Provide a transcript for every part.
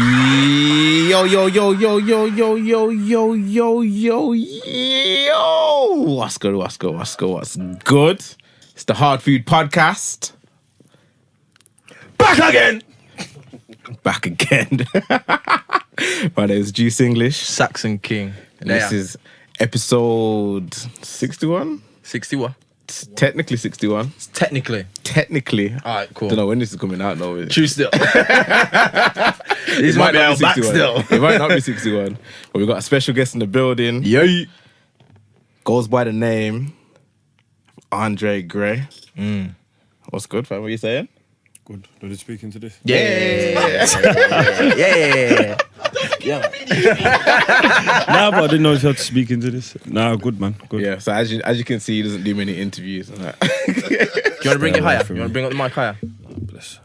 Yo, yo, yo, yo, yo, yo, yo, yo, yo, yo, yo. What's good, what's good, what's good, what's good? It's the Hardfood podcast. Back again. Back again. My name is Juice English. Saxon King. And this is episode 61? 61. Technically 61. Technically. Alright, cool. Don't know when this is coming out though. True still. This might be our back still. It might not be 61. But we've got a special guest in the building. Yay. Goes by the name Andre Gray. What's good, fam? What are you saying? Good. Did you speak into this? Yeah. Yeah. Nah, but I didn't know if you had to speak into this. Nah, good, man. Good. Yeah, so as you can see, he doesn't do many interviews. And that. Do you want to bring it higher? You want to bring up the mic higher? Bless.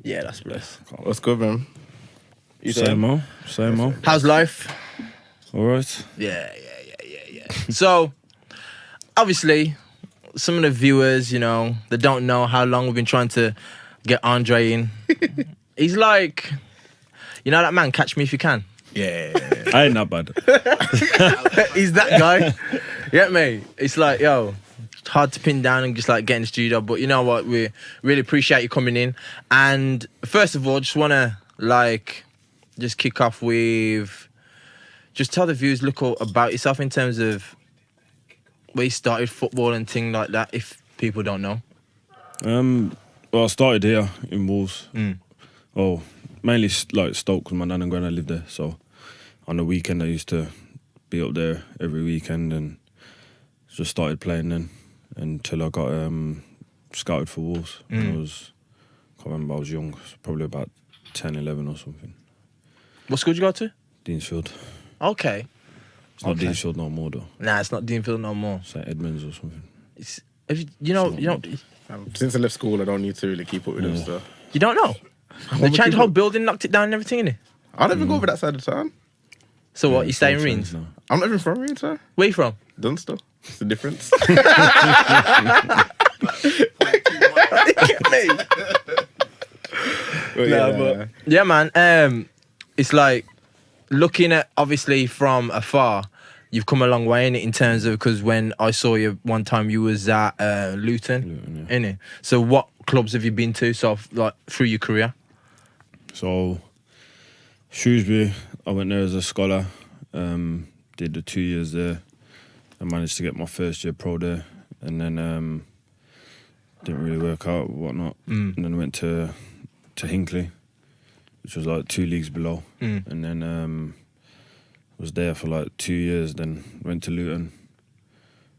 Yeah, that's blessed. What's good, man? Same old. How's life? All right. Yeah. So, obviously, some of the viewers, they don't know how long we've been trying to get Andre in. He's like, that man, Catch Me If You Can. Yeah. I ain't that bad. He's that guy. You get me? It's like, it's hard to pin down and just like get in the studio. But you know what? We really appreciate you coming in. And first of all, just want to just kick off with, just tell the viewers a little about yourself in terms of where you started football and things like that, if people don't know. Well, I started here in Wolves. Oh, mainly like Stoke because my nan and granddad lived there. So on the weekend, I used to be up there every weekend and just started playing then until I got scouted for Wolves. When I can't remember, I was young, probably about 10, 11 or something. What school did you go to? Deansfield. Okay. It's not Deansfield no more though. Nah, it's not Deanfield no more. St Edmunds or something. It's, you don't Since I left school, I don't need to really keep up with him stuff. You don't know? They changed the whole building, knocked it down and everything, innit? I don't even go over that side of town. So what, you stay in Reens? No. I'm not even from Reens, sir. Where you from? Dunster. It's the difference. Yeah, man. It's like looking at, obviously from afar, you've come a long way in terms of, because when I saw you one time, you was at Luton, innit? So what clubs have you been to through your career? So Shrewsbury, I went there as a scholar, did the 2 years there. I managed to get my first year pro there, and then didn't really work out, whatnot. And then went to Hinckley, which was like 2 leagues below, and then was there for like 2 years. Then went to Luton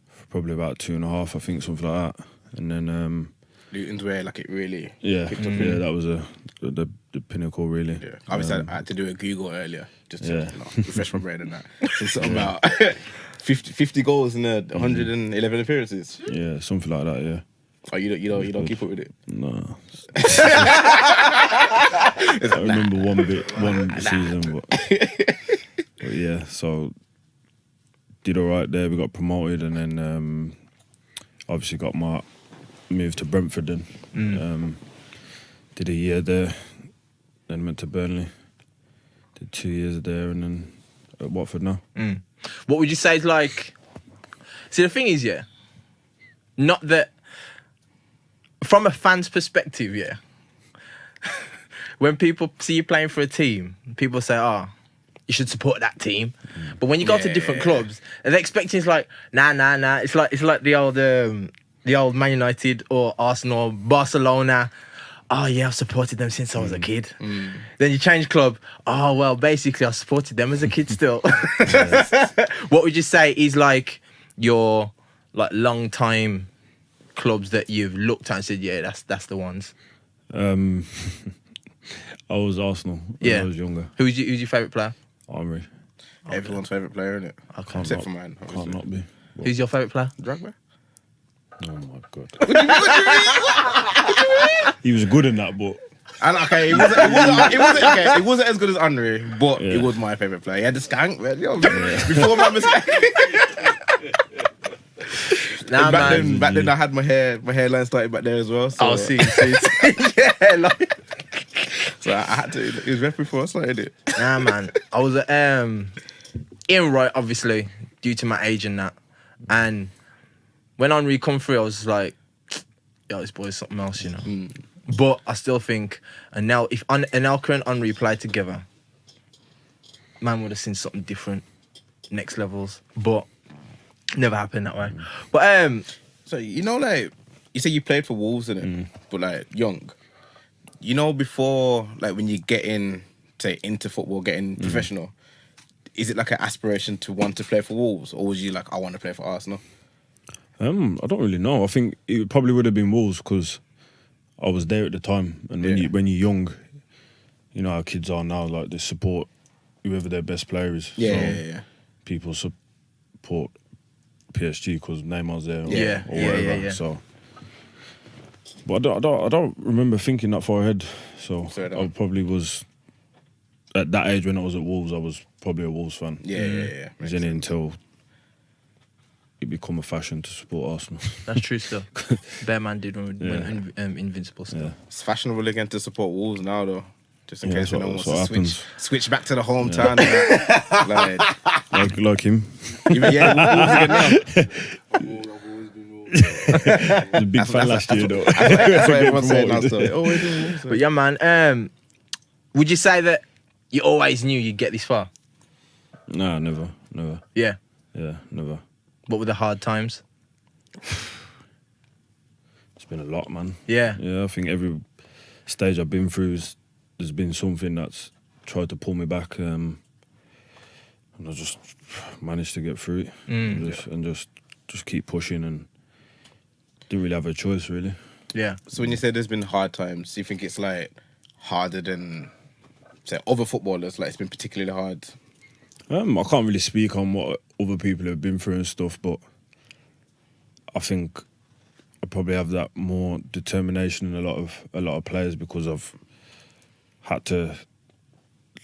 for probably about 2.5, I think, something like that. And then Luton's where it really picked up. Yeah, that was the pinnacle really. Yeah. Obviously, I had to do a Google earlier just to refresh my brain and that. So something about 50 goals in 111 appearances. Yeah, something like that. Yeah. Oh, you don't keep up with it? No. I remember one season, but yeah. So did all right there. We got promoted, and then obviously got my move to Brentford. Then did a year there. Then went to Burnley. Did 2 years there, and then at Watford now. What would you say is like? See, the thing is, not that. From a fan's perspective, when people see you playing for a team, people say, you should support that team. But when you go to different clubs, they're expecting it's like, nah. It's like the old Man United or Arsenal, Barcelona. Oh yeah, I've supported them since I was a kid. Then you change club. Oh well, basically I supported them as a kid still. What would you say is like your long time clubs that you've looked at and said, yeah, that's the ones? I was Arsenal when I was younger. Who's your favourite player? Henry. Everyone's favourite player, isn't it? Except for mine. Obviously. Can't not be. Who's your favourite player? Drogba. Oh my God. He was good in that, but. And okay, it wasn't as good as Henry, but it was my favourite player. He had the skank, man. Before my mistake. Nah, back then I had my hairline started back there as well. So. Oh, see. Yeah, So I had to. It was ref before I started it. Nah, man. I was in right, obviously, due to my age and that. And when Henry come through, I was like, yo, this boy's something else, you know. But I still think, and now if Anelka and Henry played together, man would have seen something different, next levels. But never happened that way. But So you know, like you say, you played for Wolves, innit? But like young. You know, before like when you get in, say into football, getting professional, is it like an aspiration to want to play for Wolves, or was you like, I want to play for Arsenal? I don't really know. I think it probably would have been Wolves because I was there at the time, and when you're young, you know how kids are now. Like they support whoever their best player is. Yeah. People support PSG because Neymar's there. Or Yeah. whatever. So, but I don't remember thinking that far ahead. So I probably was at that age when I was at Wolves. I was probably a Wolves fan. Yeah. It was in it until it become a fashion to support Arsenal. that's true still. Bear man did when Invincible still. Yeah. It's fashionable again to support Wolves now, though. Just in case that's anyone what wants to happens. switch back to the hometown. like him. Wolves again now. He was a big fan last year, though. That's what everyone's saying now. So always do Wolves. But yeah, man. Would you say that you always knew you'd get this far? Nah, never. Yeah. Yeah, never. What were the hard times? It's been a lot, man. Yeah. Yeah, I think every stage I've been through, there's been something that's tried to pull me back, and I just managed to get through it, and just keep pushing, and didn't really have a choice, really. Yeah. So when you say there's been hard times, do you think it's like harder than say other footballers? Like it's been particularly hard. I can't really speak on what other people have been through and stuff, but I think I probably have that more determination than a lot of players because I've had to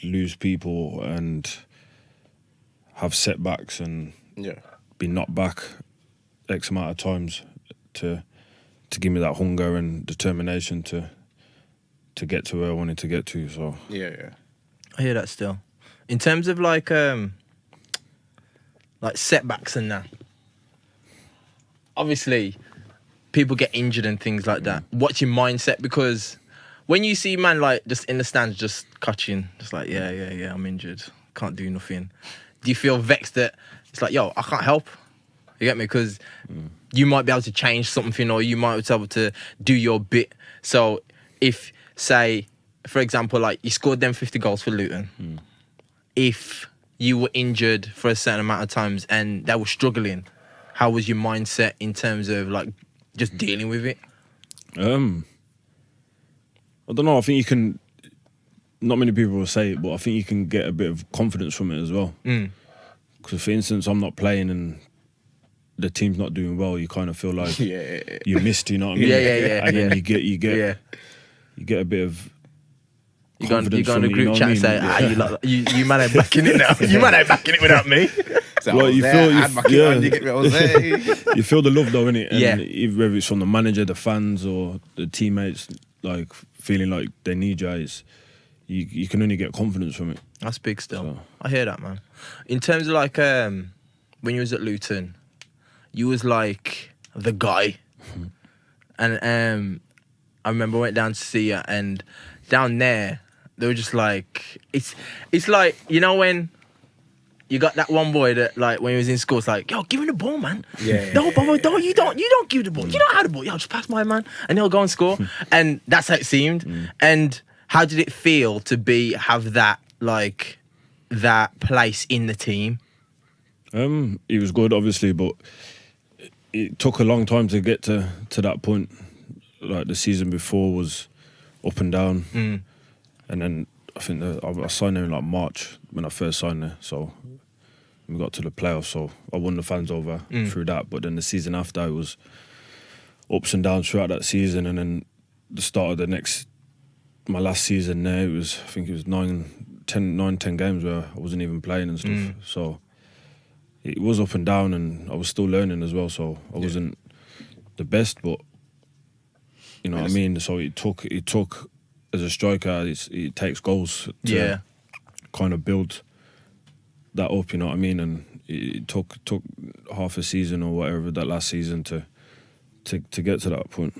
lose people and have setbacks and be knocked back X amount of times to give me that hunger and determination to get to where I wanted to get to. So Yeah. I hear that still. In terms of like setbacks and that, obviously people get injured and things like that. What's your mindset? Because when you see man like just in the stands just catching, just like yeah, I'm injured, can't do nothing. Do you feel vexed that it's like, yo, I can't help? You get me? Because you might be able to change something, or you might be able to do your bit. So if, say, for example, like you scored them 50 goals for Luton, if you were injured for a certain amount of times and they were struggling, how was your mindset in terms of like just dealing with it? I don't know. I think you can. Not many people will say it, but I think you can get a bit of confidence from it as well. Because, for instance, I'm not playing and the team's not doing well. You kind of feel like you missed. You know what I mean? Yeah. And then you get a bit of. You go on the group chat and say, you man ain't backing it now. You man ain't backing it without me. So well, you feel you feel the love though, innit? And whether it's from the manager, the fans, or the teammates, like feeling like they need you, you can only get confidence from it. That's big still. So. I hear that, man. In terms of like when you was at Luton, you was like the guy. And I remember I went down to see you, and down there they were just like it's like, you know, when you got that one boy that like when he was in school, it's like, yo, give him the ball, man. No, brother, you don't give the ball. You don't have the ball. Yo, just pass my man, and he'll go and score. And that's how it seemed. And how did it feel to have that like that place in the team? He was good, obviously, but it took a long time to get to that point. Like the season before was up and down, and then I think I signed there in like March when I first signed there. So we got to the playoffs, so I won the fans over through that. But then the season after, it was ups and downs throughout that season, and then the start of my last season there, I think it was 9-10 games where I wasn't even playing and stuff. So it was up and down, and I was still learning as well. So I wasn't the best, but you know what I mean. So it took as a striker, it takes goals to kind of build that up. You know what I mean? And it took half a season or whatever that last season to get to that point.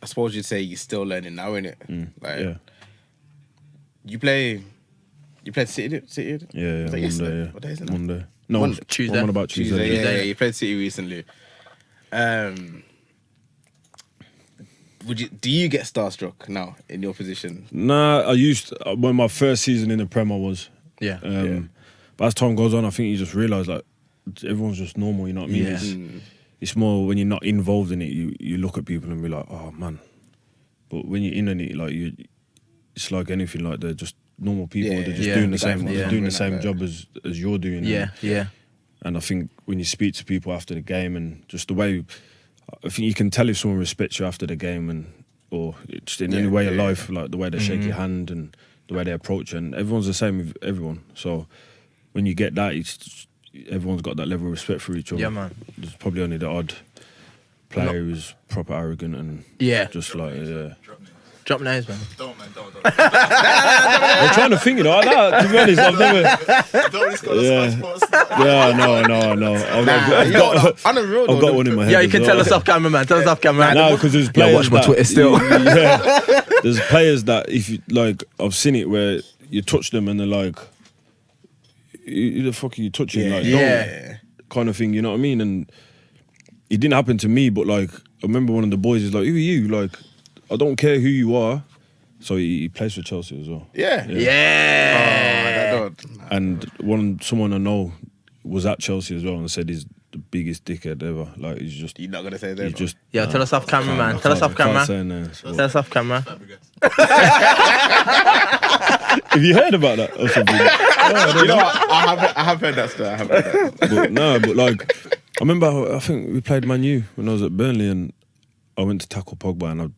I suppose you'd say you're still learning now, innit? Like, Yeah. You played City? Yeah, Was that Monday. yesterday? Yeah. What day is it now? Monday. No, Monday. Tuesday. I'm on about Tuesday. Tuesday, yeah. You played City recently. Do you get starstruck now in your position? Nah, I used when my first season in the Prem I was. Yeah. But as time goes on, I think you just realise like everyone's just normal. You know what I mean? Yeah. It's more when you're not involved in it, you look at people and be like, oh man. But when you're in it, like it's like anything. Like they're just normal people. Yeah, they're just yeah. doing the Exactly. same, Yeah. doing the same job as you're doing. Yeah. And I think when you speak to people after the game and just the way, I think you can tell if someone respects you after the game or just in any way of life, like the way they shake your hand and the way they approach you. And everyone's the same with everyone. So when you get that, everyone's got that level of respect for each other. Yeah, man. There's probably only the odd player who's proper arrogant and just like, Drop names, man. Don't. I'm trying to think, you know, to be honest, I've never... Don't risk all the sports. Yeah, no. On the real I've got one in my head. Yeah, you as can well. tell us off camera, man. Tell us off camera. No, because there's players watch my that Twitter still. There's players that if you like, I've seen it where you touch them and they're like, "Who the fuck are you touching?" Like, don't, kind of thing. You know what I mean? And it didn't happen to me, but like, I remember one of the boys is like, "Who are you?" Like, I don't care who you are. So he plays for Chelsea as well. Yeah. Yeah. And someone I know was at Chelsea as well and said he's the biggest dickhead ever. Like he's just. You're not gonna say that. He's just. Yeah, tell us off camera, man. Tell us off camera. Tell us off camera. Have you heard about that or something? You know what? I have heard that story. But like, I remember I think we played Man U when I was at Burnley and I went to tackle Pogba and I,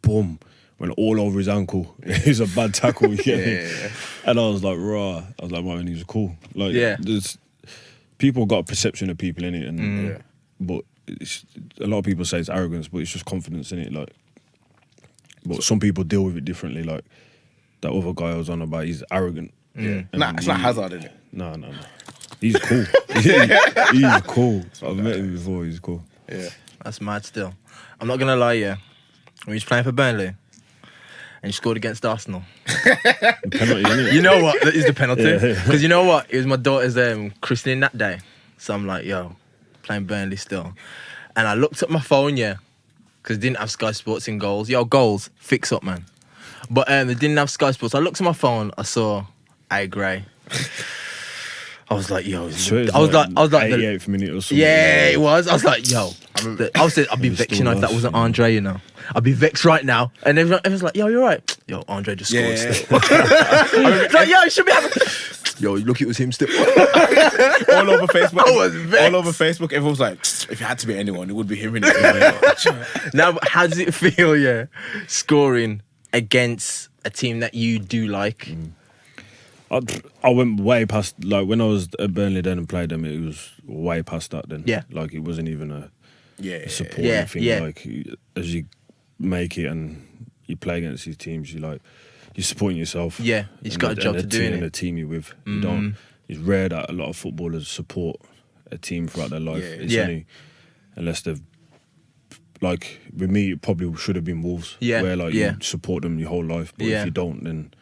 boom, went all over his ankle. It was a bad tackle, yeah. And I was like, raw. I was like, man, he was cool. Like, there's people got a perception of people in it, and but a lot of people say it's arrogance, but it's just confidence in it. Like, but some people deal with it differently. Like that other guy I was on about, he's arrogant. Yeah. Nah, it's not Hazard, is it? No. He's cool. He's cool. I've met him before. He's cool. Yeah. That's mad still. I'm not going to lie, yeah. When he was playing for Burnley and he scored against Arsenal. Penalty, innit? You know what? That is the penalty. Yeah. Because you know what? It was my daughter's christening that day. So I'm like, yo, playing Burnley still. And I looked at my phone, because it didn't have Sky Sports in goals. Yo, goals, fix up, man. But they didn't have Sky Sports. I looked at my phone, I saw A. Gray. I was like, yo. I was like, 88th minute or something. Yeah, it was. I was like, yo. I'd be vexed, if that wasn't Andre, you know. I'd be vexed right now. And everyone's like, yo, you're right. Yo, Andre just scored still. It's like, yo, you should be having... Yo, look, it was him still. All over Facebook. I was vexed. All over Facebook, everyone's like, if it had to be anyone, it would be him, innit? Now, how does it feel, scoring against a team that you do like? I went way past, like, when I was at Burnley then and played them, it was way past that then. Yeah. Like, it wasn't even a supporting Yeah, thing. yeah. Like, as you make it and you play against these teams, you're supporting yourself. Yeah, you've got a job to do, And innit? the team you're with. You don't, it's rare that a lot of footballers support a team throughout their life. It's only, unless they've, like, with me, it probably should have been Wolves. Yeah, Where, like, yeah. you support them your whole life. But if you don't, then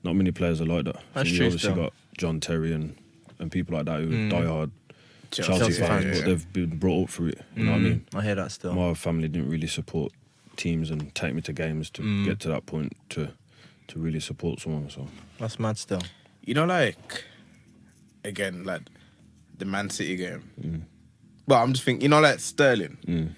not many players are like that. That's you true obviously still. got John Terry and people like that who are diehard Chelsea Chelsea fans, fans, but they've been brought up through it. You know what I mean? I hear that still. My family didn't really support teams and take me to games to get to that point to really support someone. So That's mad still. You know, like, again, like, the Man City game. But I'm just thinking, you know, like, Sterling.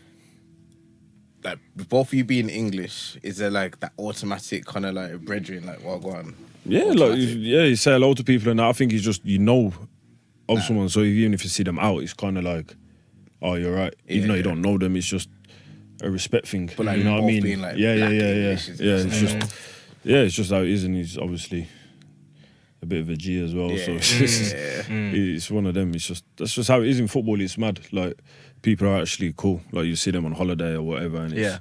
Like, with both of you being English, is there, like, that automatic kind of, like, brethren, like, well, go on? yeah, like you say hello to people and that. I think it's just of someone. So even if you see them out, it's kind of like, oh, you're right. Even though you don't know them, it's just a respect thing. But, like, you know what I both mean? being, like, yeah. black English, It's just it's just how it is, and he's obviously a bit of a G as well. Yeah. So it's one of them. That's just how it is in football. It's mad. Like, people are actually cool. Like, you see them on holiday or whatever, and it's, I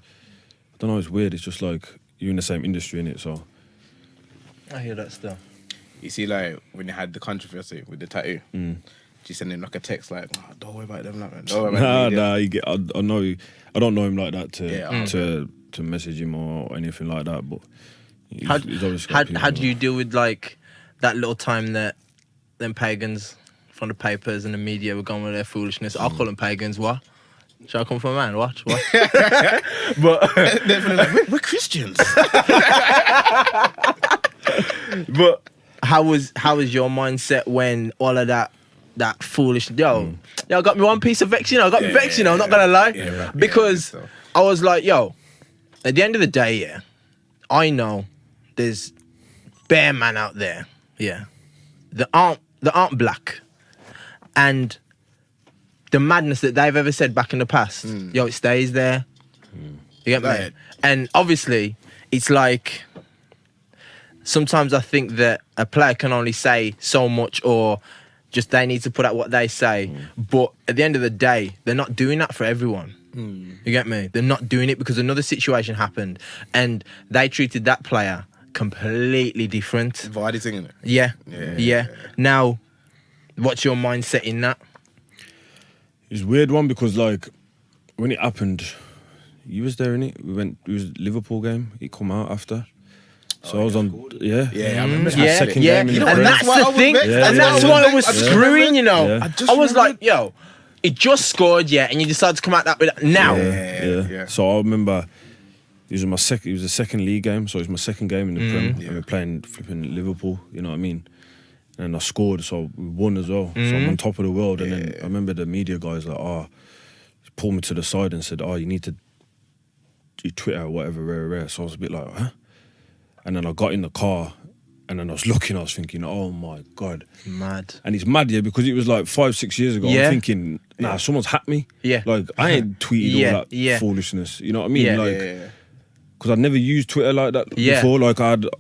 don't know, it's weird. It's just like, you're in the same industry, innit? So I hear that still. You see, like when you had the controversy with the tattoo, you send him like a text like, oh, "Don't worry about them, like, man. Don't worry about them." nah, you get. I know. I don't know him like that Yeah, to message him or anything like that. But he's obviously got people. How do you deal with like that little time that them pagans from the papers and the media were going with their foolishness? I'll call them pagans. What? Shall I come from a man? What? But Definitely like, we're Christians. but how was your mindset when all of that foolish yo got me one piece of vex, I got me vexed, I'm not gonna lie, right, because I was like, yo, at the end of the day, I know there's bare man out there, that aren't black, and the madness that they've ever said back in the past, it stays there. You get me? Right. And obviously, it's like sometimes I think that a player can only say so much, or just they need to put out what they say. But at the end of the day, they're not doing that for everyone. You get me? They're not doing it because another situation happened and they treated that player completely different. Vardy singing it. Yeah. Now, what's your mindset in that? It's a weird one because like when it happened, you was there, innit? It was Liverpool game. He come out after. So I was on, Yeah, I remember that. Yeah, second yeah. game in the And Prem. that's why I the was thing. vexed. And Yeah, that's yeah, why yeah. I was I just screwing, Yeah. I was like, yo, it just scored, and you decide to come out that with now. Yeah. So I remember it was the second league game, so it was my second game in the Prem. And we're playing flipping Liverpool, you know what I mean? And I scored, so we won as well. So I'm on top of the world. And then I remember the media guys like, pulled me to the side and said, you need to do Twitter or whatever, rare. So I was a bit like, huh? And then I got in the car and then I was looking, I was thinking, oh my God. Mad. And it's mad, because it was like 5-6 years ago. Yeah. I'm thinking, someone's hacked me. Yeah. Like, I ain't tweeted all that Yeah. foolishness. You know what I mean? Yeah. Like, because I'd never used Twitter like that before. Like,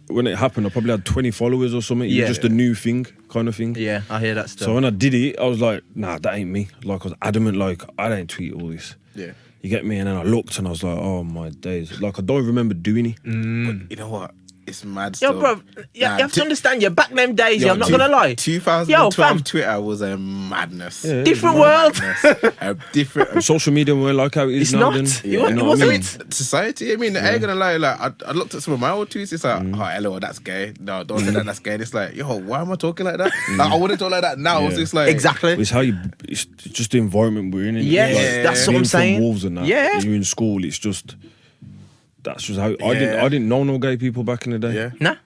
when it happened, I probably had 20 followers or something. It was just a new thing, kind of thing. Yeah, I hear that stuff. So when I did it, I was like, nah, that ain't me. Like, I was adamant, like, I don't tweet all this. Yeah. You get me? And then I looked and I was like, oh my days. Like, I don't remember doing it. But you know what? It's mad Yo, still. bro, you have to understand, back them days, I'm not two- gonna lie. 2012 Yo, fam. Twitter was a madness. Yeah. Different world. A different. Social media weren't like how it is It's now. not. Then. It You wasn't. know what I mean? Society, I mean, I ain't gonna lie, like, I looked at some of my old tweets, it's like, oh, hello, that's gay. No, don't say that, that's gay. And it's like, yo, why am I talking like that? Like, I wouldn't talk like that now. Yeah. It's just like... Exactly. It's how it's just the environment we're in. innit? Yes, Like, that's what being I'm from saying. Wolves and that. Yeah. You're in school. It's just that's just how I didn't know no gay people back in the day. Yeah. Nah.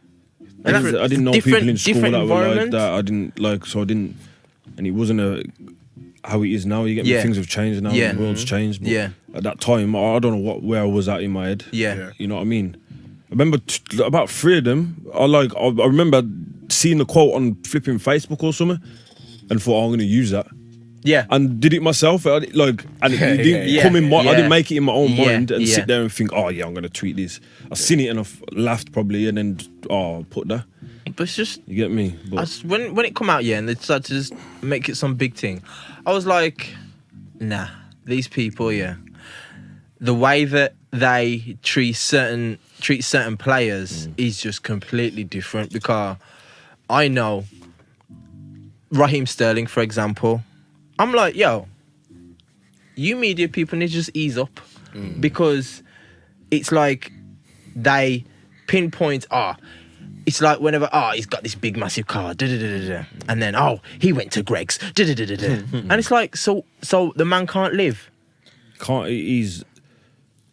I didn't know people in school different that were like environment. that. I didn't like, so I didn't, and it wasn't how it is now. You get me? Yeah. Things have changed now. Yeah. The world's changed. But Yeah. At that time, I don't know where I was at in my head. Yeah. You know what I mean? I remember about 3 of them. I remember seeing the quote on flipping Facebook or something, and thought, I'm going to use that. Yeah. And did it myself, and it didn't come in my. I didn't make it in my own mind and sit there and think, oh yeah, I'm gonna tweet this. I seen it and I laughed probably, and then put that. But it's just, You get me? But when it come out, and they decided to just make it some big thing, I was like, nah, these people, the way that they treat certain players is just completely different. Because I know Raheem Sterling, for example, I'm like, yo, you media people need to just ease up, because it's like they pinpoint, it's like whenever, he's got this big massive car, and then, he went to Greg's, and it's like, so the man can't live.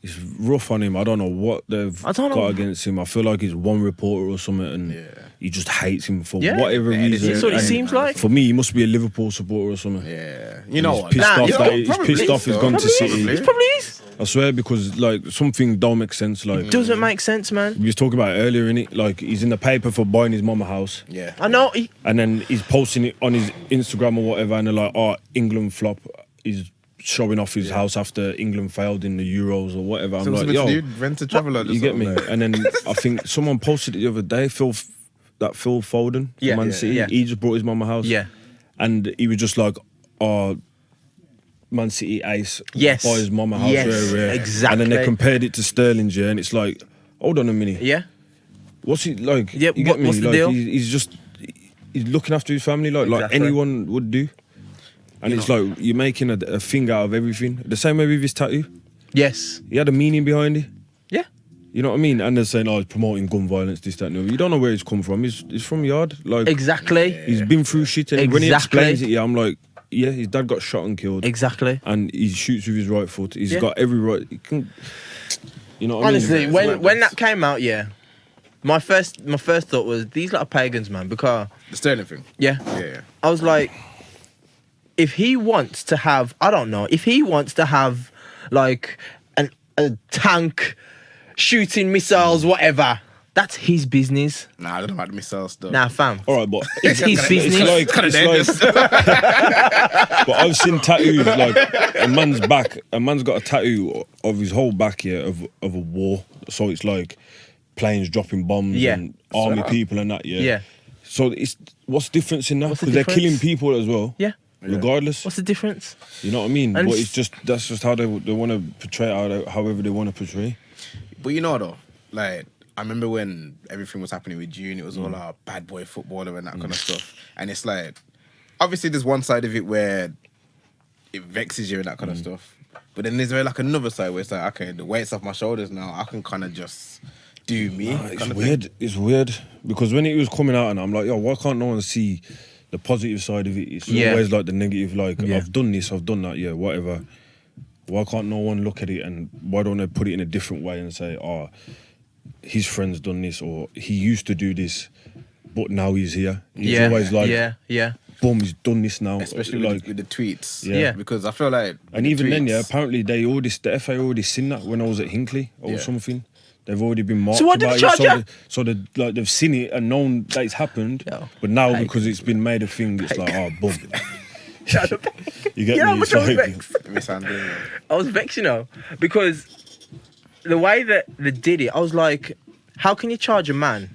it's rough on him. I don't know what they've got against him. I feel like he's one reporter or something, and he just hates him for whatever reason. That's what it And seems like. For me, he must be a Liverpool supporter or something. Yeah, you know He's what? pissed off that he's pissed off he's gone to City. It probably is. I swear, because like something don't make sense. Like Doesn't make sense, man. we was talking about it earlier, innit? Like he's in the paper for buying his mama house. Yeah, I know. And then he's posting it on his Instagram or whatever, and they're like, England flop. He's showing off his house after England failed in the Euros or whatever. I'm like, yo, rent a traveller. you get me? And then I think someone posted it the other day, Phil Foden from Man City. He just brought his mama house. Yeah. And he was just like, Man City ace, Yes. buy his mama house, Yes, rare. exactly. And then they compared it to Sterling's, and it's like, hold on a minute. Yeah. What's he like? Yeah, you get me? what's the like deal? he's looking after his family like Exactly. anyone would do. And it's like you're making a thing out of everything. The same way with his tattoo. Yes. He had a meaning behind it. Yeah. You know what I mean? And they're saying, he's promoting gun violence, this, that, and the other. You don't know where he's come from. He's from yard. Like Exactly. He's been through shit. And when he Exactly. explains it, I'm like, yeah, his dad got shot and killed. Exactly. And he shoots with his right foot. He's got every right. He can, you know what Honestly, I mean? when that came out, yeah, my first thought was these lot are pagans, man. Because The Sterling thing. yeah, I was like, if he wants to have, I don't know, if he wants to have like a tank shooting missiles, whatever, that's his business. Nah, I don't know about the missile stuff. Nah, fam. All right, but It's his business. it's like but I've seen tattoos like a man's back. A man's got a tattoo of his whole back here of a war. So it's like planes dropping bombs Yeah. and army people and that. Yeah. Yeah. So it's what's the difference in that? What's the Because they're difference? killing people as well. Yeah. Regardless, What's the difference? you know what I mean. And But it's- it's just that's just how they want to portray it, however they want to portray. But you know though, like I remember when everything was happening with June, it was all our bad boy footballer and that kind of stuff. And it's like, obviously there's one side of it where it vexes you and that kind of stuff. But then there's like another side where it's like, okay, the weight's off my shoulders now. I can kind of just do me. It's kind of weird. thing. It's weird because when it was coming out, and I'm like, yo, why can't no one see the positive side of it? It's always like the negative. Like I've done this, I've done that. Yeah, whatever. Why can't no one look at it and why don't they put it in a different way and say, his friend's done this or he used to do this, but now he's here. It's always like, boom, he's done this now. Especially like, with the tweets. Yeah. Because I feel like... and the even then, tweets- apparently the FA already seen that when I was at Hinkley or something. They've already been marked So what did about they charge it. you? So they've seen it and known that it's happened. Yo. But now because it's been made a thing, it's like, boom. You get Yeah, me? but It's I was like, vexed. mishandling it. I was vexed, you know, because the way that they did it, I was like, how can you charge a man?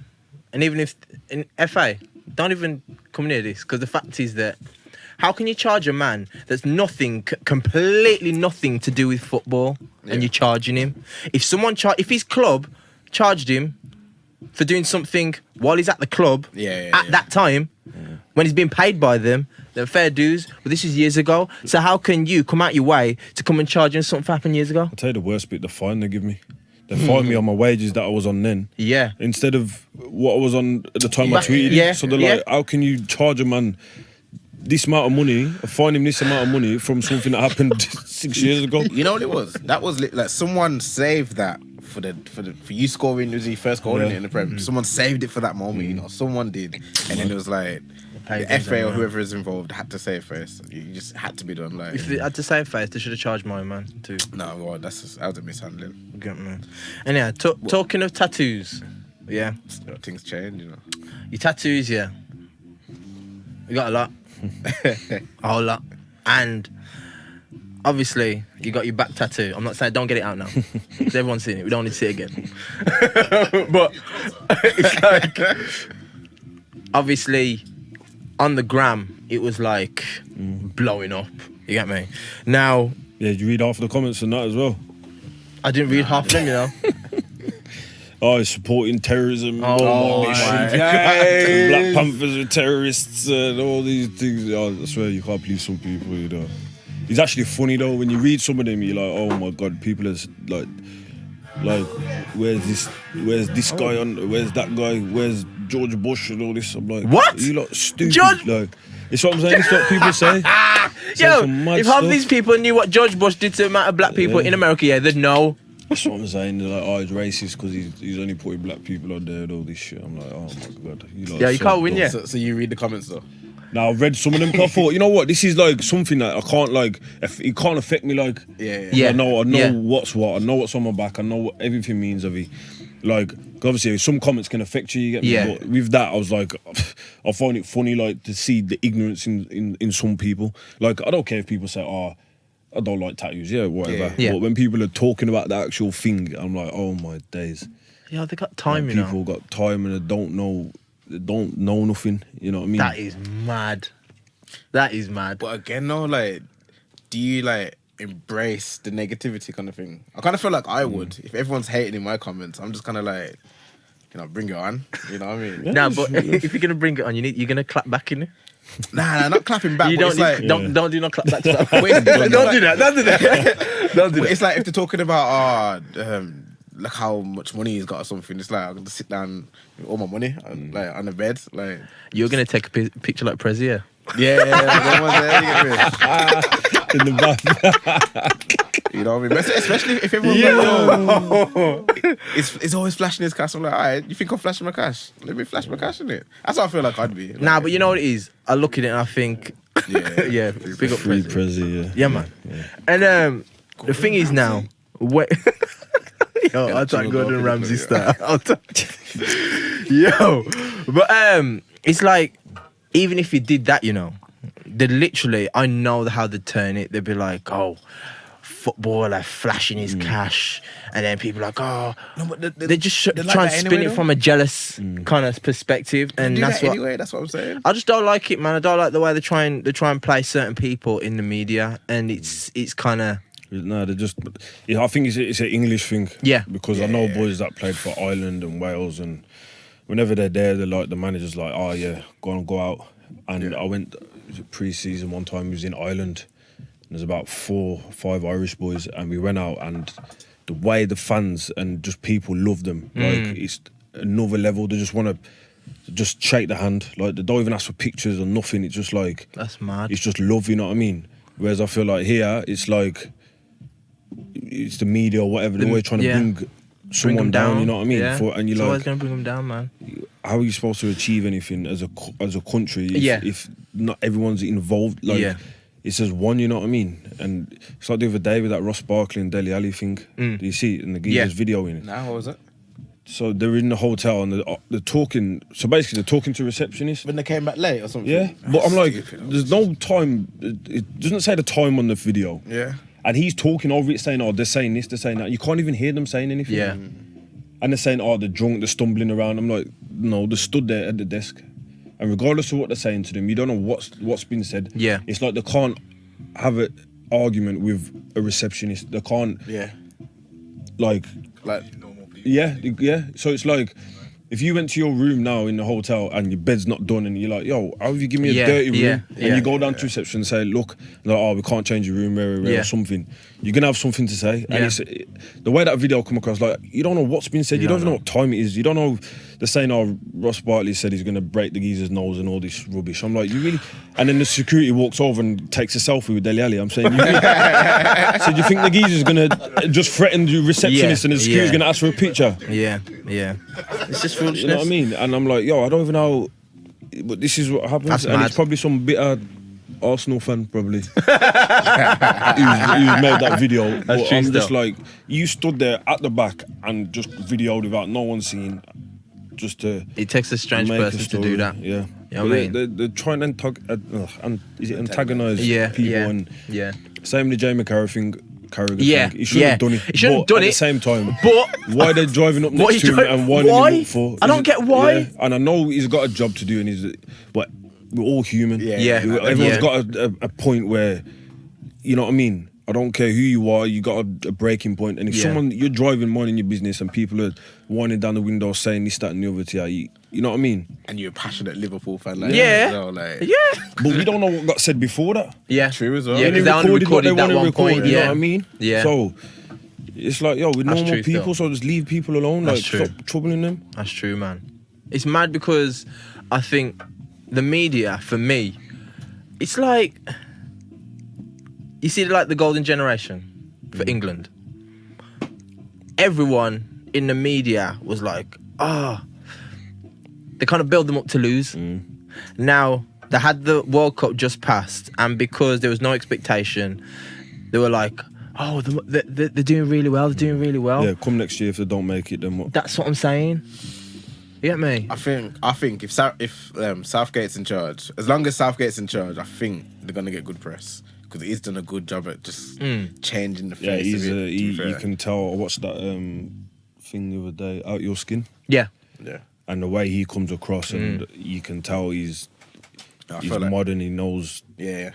And even if in FA, don't even come near this, because the fact is that how can you charge a man that's completely nothing to do with football, and you're charging him? If if his club charged him for doing something while he's at the club at that time, when he's being paid by them, they're fair dues. But this is years ago. So how can you come out your way to come and charge him something happened years ago? I'll tell you the worst bit, the fine they give me. They fined me on my wages that I was on then. Yeah. Instead of what I was on at the time I But- tweeted. yeah, So they're yeah. like, how can you charge a man this amount of money, fine him this amount of money from something that happened 6 years ago? You know what it was? That was like someone saved that for you scoring. It was your first goal in the Prem. Someone saved it for that moment. You know, someone did, and then it was like the FA or whoever is involved had to say it first. You just had to be done. Like, If they had to say first, they should have charged my man too. no, well, that was a mishandling. Get me. And yeah, talking of tattoos, yeah, Things change, you know. your tattoos, yeah, you got a lot, a whole lot, and obviously you got your back tattoo. I'm not saying don't get it out now, 'cause everyone's seen it. We don't need to see it again. But it's like, obviously, on the gram, it was like blowing up. You get me? Now, Yeah, did you read half of the comments on that as well? I didn't read half of them, you know. Oh, he's supporting terrorism. Oh, my my God. Black Panthers are terrorists and all these things. Oh, I swear you can't please some people, you know. It's actually funny though, when you read some of them, you're like, oh my God, people are like, where's this guy on, where's that guy, where's George Bush and all this? I'm like, What? You lot stupid. George- Like, it's what I'm saying, it's what people say. Yo, some mad if half stuff. these people knew what George Bush did to the amount of black people in America, yeah, they'd know. That's what I'm saying. They're like, oh, he's racist because he's only putting black people on there and all this shit. I'm like, oh my God. Lot Yeah, are you so can't win, dumb. yeah. So you read the comments though. Now I've read some of them. 'Cause I thought, you know what? This is like something that I can't like. It can't affect me. Like, Yeah. I know Yeah. what's what. I know what's on my back. I know what everything means of it. Like, obviously, some comments can affect you. You get me? Yeah. But with that, I was like, I find it funny, like to see the ignorance in some people. Like, I don't care if people say, oh, I don't like tattoos. Yeah, whatever. Yeah. But when people are talking about the actual thing, I'm like, oh my days. Yeah, they got time, Like, you people know. got time and they don't know nothing. You know what I mean? That is mad. That is mad. But again, though, like, do you like embrace the negativity kind of thing. I kind of feel like I would. If everyone's hating in my comments, I'm just kind of like, bring it on. You know what I mean? Nah, but if you're gonna bring it on, you're gonna clap back in it. Nah, not clapping back. You but don't it's like, don't do not clap back. Stuff. Wait, Don't do that. Don't do that. Don't do but that. it's like if they're talking about like how much money he's got or something. It's like I'm gonna sit down with all my money like on the bed, like You're gonna take a picture like Prezi, yeah? yeah, that one's there, you get me? In the back. You know what I mean? Especially if everyone's like, it's always flashing his cash. I'm like, all right, you think I'm flashing my cash? Let me flash my cash in it. That's how I feel like I'd be. Like, Nah, but you know what it is? I look at it and I think, yeah, big up Free Prezi. Prezi, yeah. Yeah, man. And the thing is now, yo, I'll try Gordon Ramsay style. Yo, but it's like, even if you did that, they literally, I know how they turn it. They'd be like, oh, footballer flashing his cash, and then people are like, oh, no, but they just they try like and that spin anyway, it though. from a jealous kind of perspective, and do that's that what. anyway. That's what I'm saying. I just don't like it, man. I don't like the way they try and play certain people in the media, and it's kind of. No, they just. I think it's an English thing. Yeah. Because I know boys that played for Ireland and Wales, and whenever they're there, they're like the manager's like, oh yeah, go out. And I went pre-season one time. We was in Ireland. And there's about 4 or 5 Irish boys, and we went out, and the way the fans and just people love them, like it's another level. They just want to just shake the hand, like they don't even ask for pictures or nothing. It's just like That's mad. it's just love, you know what I mean? Whereas I feel like here, it's like it's the media or whatever. They're always trying to bring someone down, you know what I mean? Yeah. And It's you're always like, gonna bring them down, man. how are you supposed to achieve anything as a country if not everyone's involved? Like, it's just one, you know what I mean? And it's like the other day with that Ross Barkley and Dele Alli thing. Do you see it? And the geezer's videoing it. Nah, what was it? So they're in the hotel and they're talking. So basically, they're talking to a receptionist. When they came back late or something. Yeah, but I'm like, Stupid. there's no time. It doesn't say the time on the video. Yeah. And he's talking over it, saying, "Oh, they're saying this, they're saying that." You can't even hear them saying anything. Yeah. And they're saying, "Oh, they're drunk, they're stumbling around." I'm like, no, they're stood there at the desk, and regardless of what they're saying to them, you don't know what's been said. Yeah. It's like they can't have an argument with a receptionist. They can't. Yeah. Like. Normal people. Yeah. So it's like, if you went to your room now in the hotel and your bed's not done and you're like, yo, how have you given me a dirty room? And you go down to reception and say, look, like, oh, we can't change your room, or something. You're going to have something to say. And it's, the way that video come across, like, you don't know what's been said. You don't even know what time it is. You don't know. They're saying, oh, Ross Barkley said he's going to break the geezer's nose and all this rubbish. I'm like, you really? And then the security walks over and takes a selfie with Dele Alli. I'm saying, so do you think the geezer's going to just threaten the receptionist and the security's going to ask for a picture? Yeah. It's just foolishness. You know what I mean? And I'm like, yo, I don't even know, but this is what happens. That's and mad. it's probably some bitter Arsenal fan, probably, who's made that video. But true I'm just stuff. like, you stood there at the back and just videoed without no one seeing, just to. It takes a strange make a person to story. do that. Yeah. You know what I mean? They're trying to antagonise people. And same with the Jamie Carragher thing. He shouldn't have done it. He shouldn't have done at it. the same time. But why they're driving up What next he to him dri- and winding why? him up for? I don't get why. Yeah. And I know he's got a job to do, and but we're all human. Yeah. Everyone's got a point where, you know what I mean? I don't care who you are, you got a breaking point. And if someone, you're driving, minding your business, and people are winding down the window saying this, that, and the other to you, you know what I mean? And you're a passionate Liverpool fan, like Yeah. But we don't know what got said before that. Yeah. True as well. Yeah, And they because they only recorded what recorded they that want to one record, point. you know Yeah. what I mean? Yeah. So it's like, yo, we're That's normal true people, still. so just leave people alone. That's like, true. stop troubling them. That's true, man. It's mad because I think the media, for me, it's like, you see, like the golden generation for England. Everyone in the media was like, they kind of build them up to lose. Now, they had the World Cup just passed, and because there was no expectation, they were like, oh, they're doing really well, they're doing really well. Yeah, come next year if they don't make it, then what? That's what I'm saying. You get me? I think if Southgate's in charge, as long as Southgate's in charge, I think they're gonna get good press because he's done a good job at just changing the face. Yeah, he's of it, you can tell. I watched that thing the other day, Out Your Skin, Yeah. and the way he comes across, and you can tell he's I feel like, modern. He knows yeah.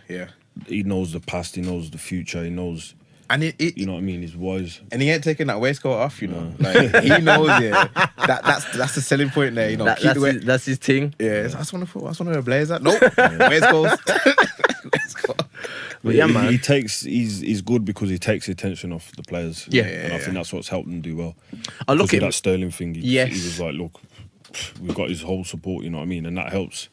he knows the past, he knows the future, he knows. And You know what I mean? He's wise. And he ain't taking that waistcoat off, you know. Like he knows, yeah. That's the selling point there, you know. That's his thing. Yeah, I just want to wear a blazer. Nope. Waistcoat. But yeah, man. He's good because he takes the attention off the players. Yeah. And I think that's what's helped him do well. I look Because at of that Sterling thing. He was like, look, we've got his whole support, you know what I mean? And that helps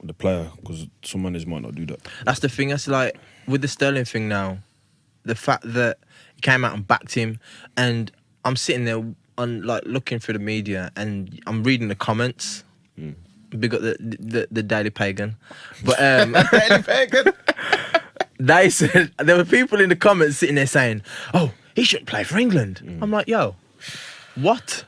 the player because some managers might not do that. That's the thing. That's like with the Sterling thing now. The fact that he came out and backed him, and I'm sitting there looking through the media, and I'm reading the comments. Big up the Daily Pagan, but Daily Pagan. They said there were people in the comments sitting there saying, "Oh, he shouldn't play for England." I'm like, "Yo, what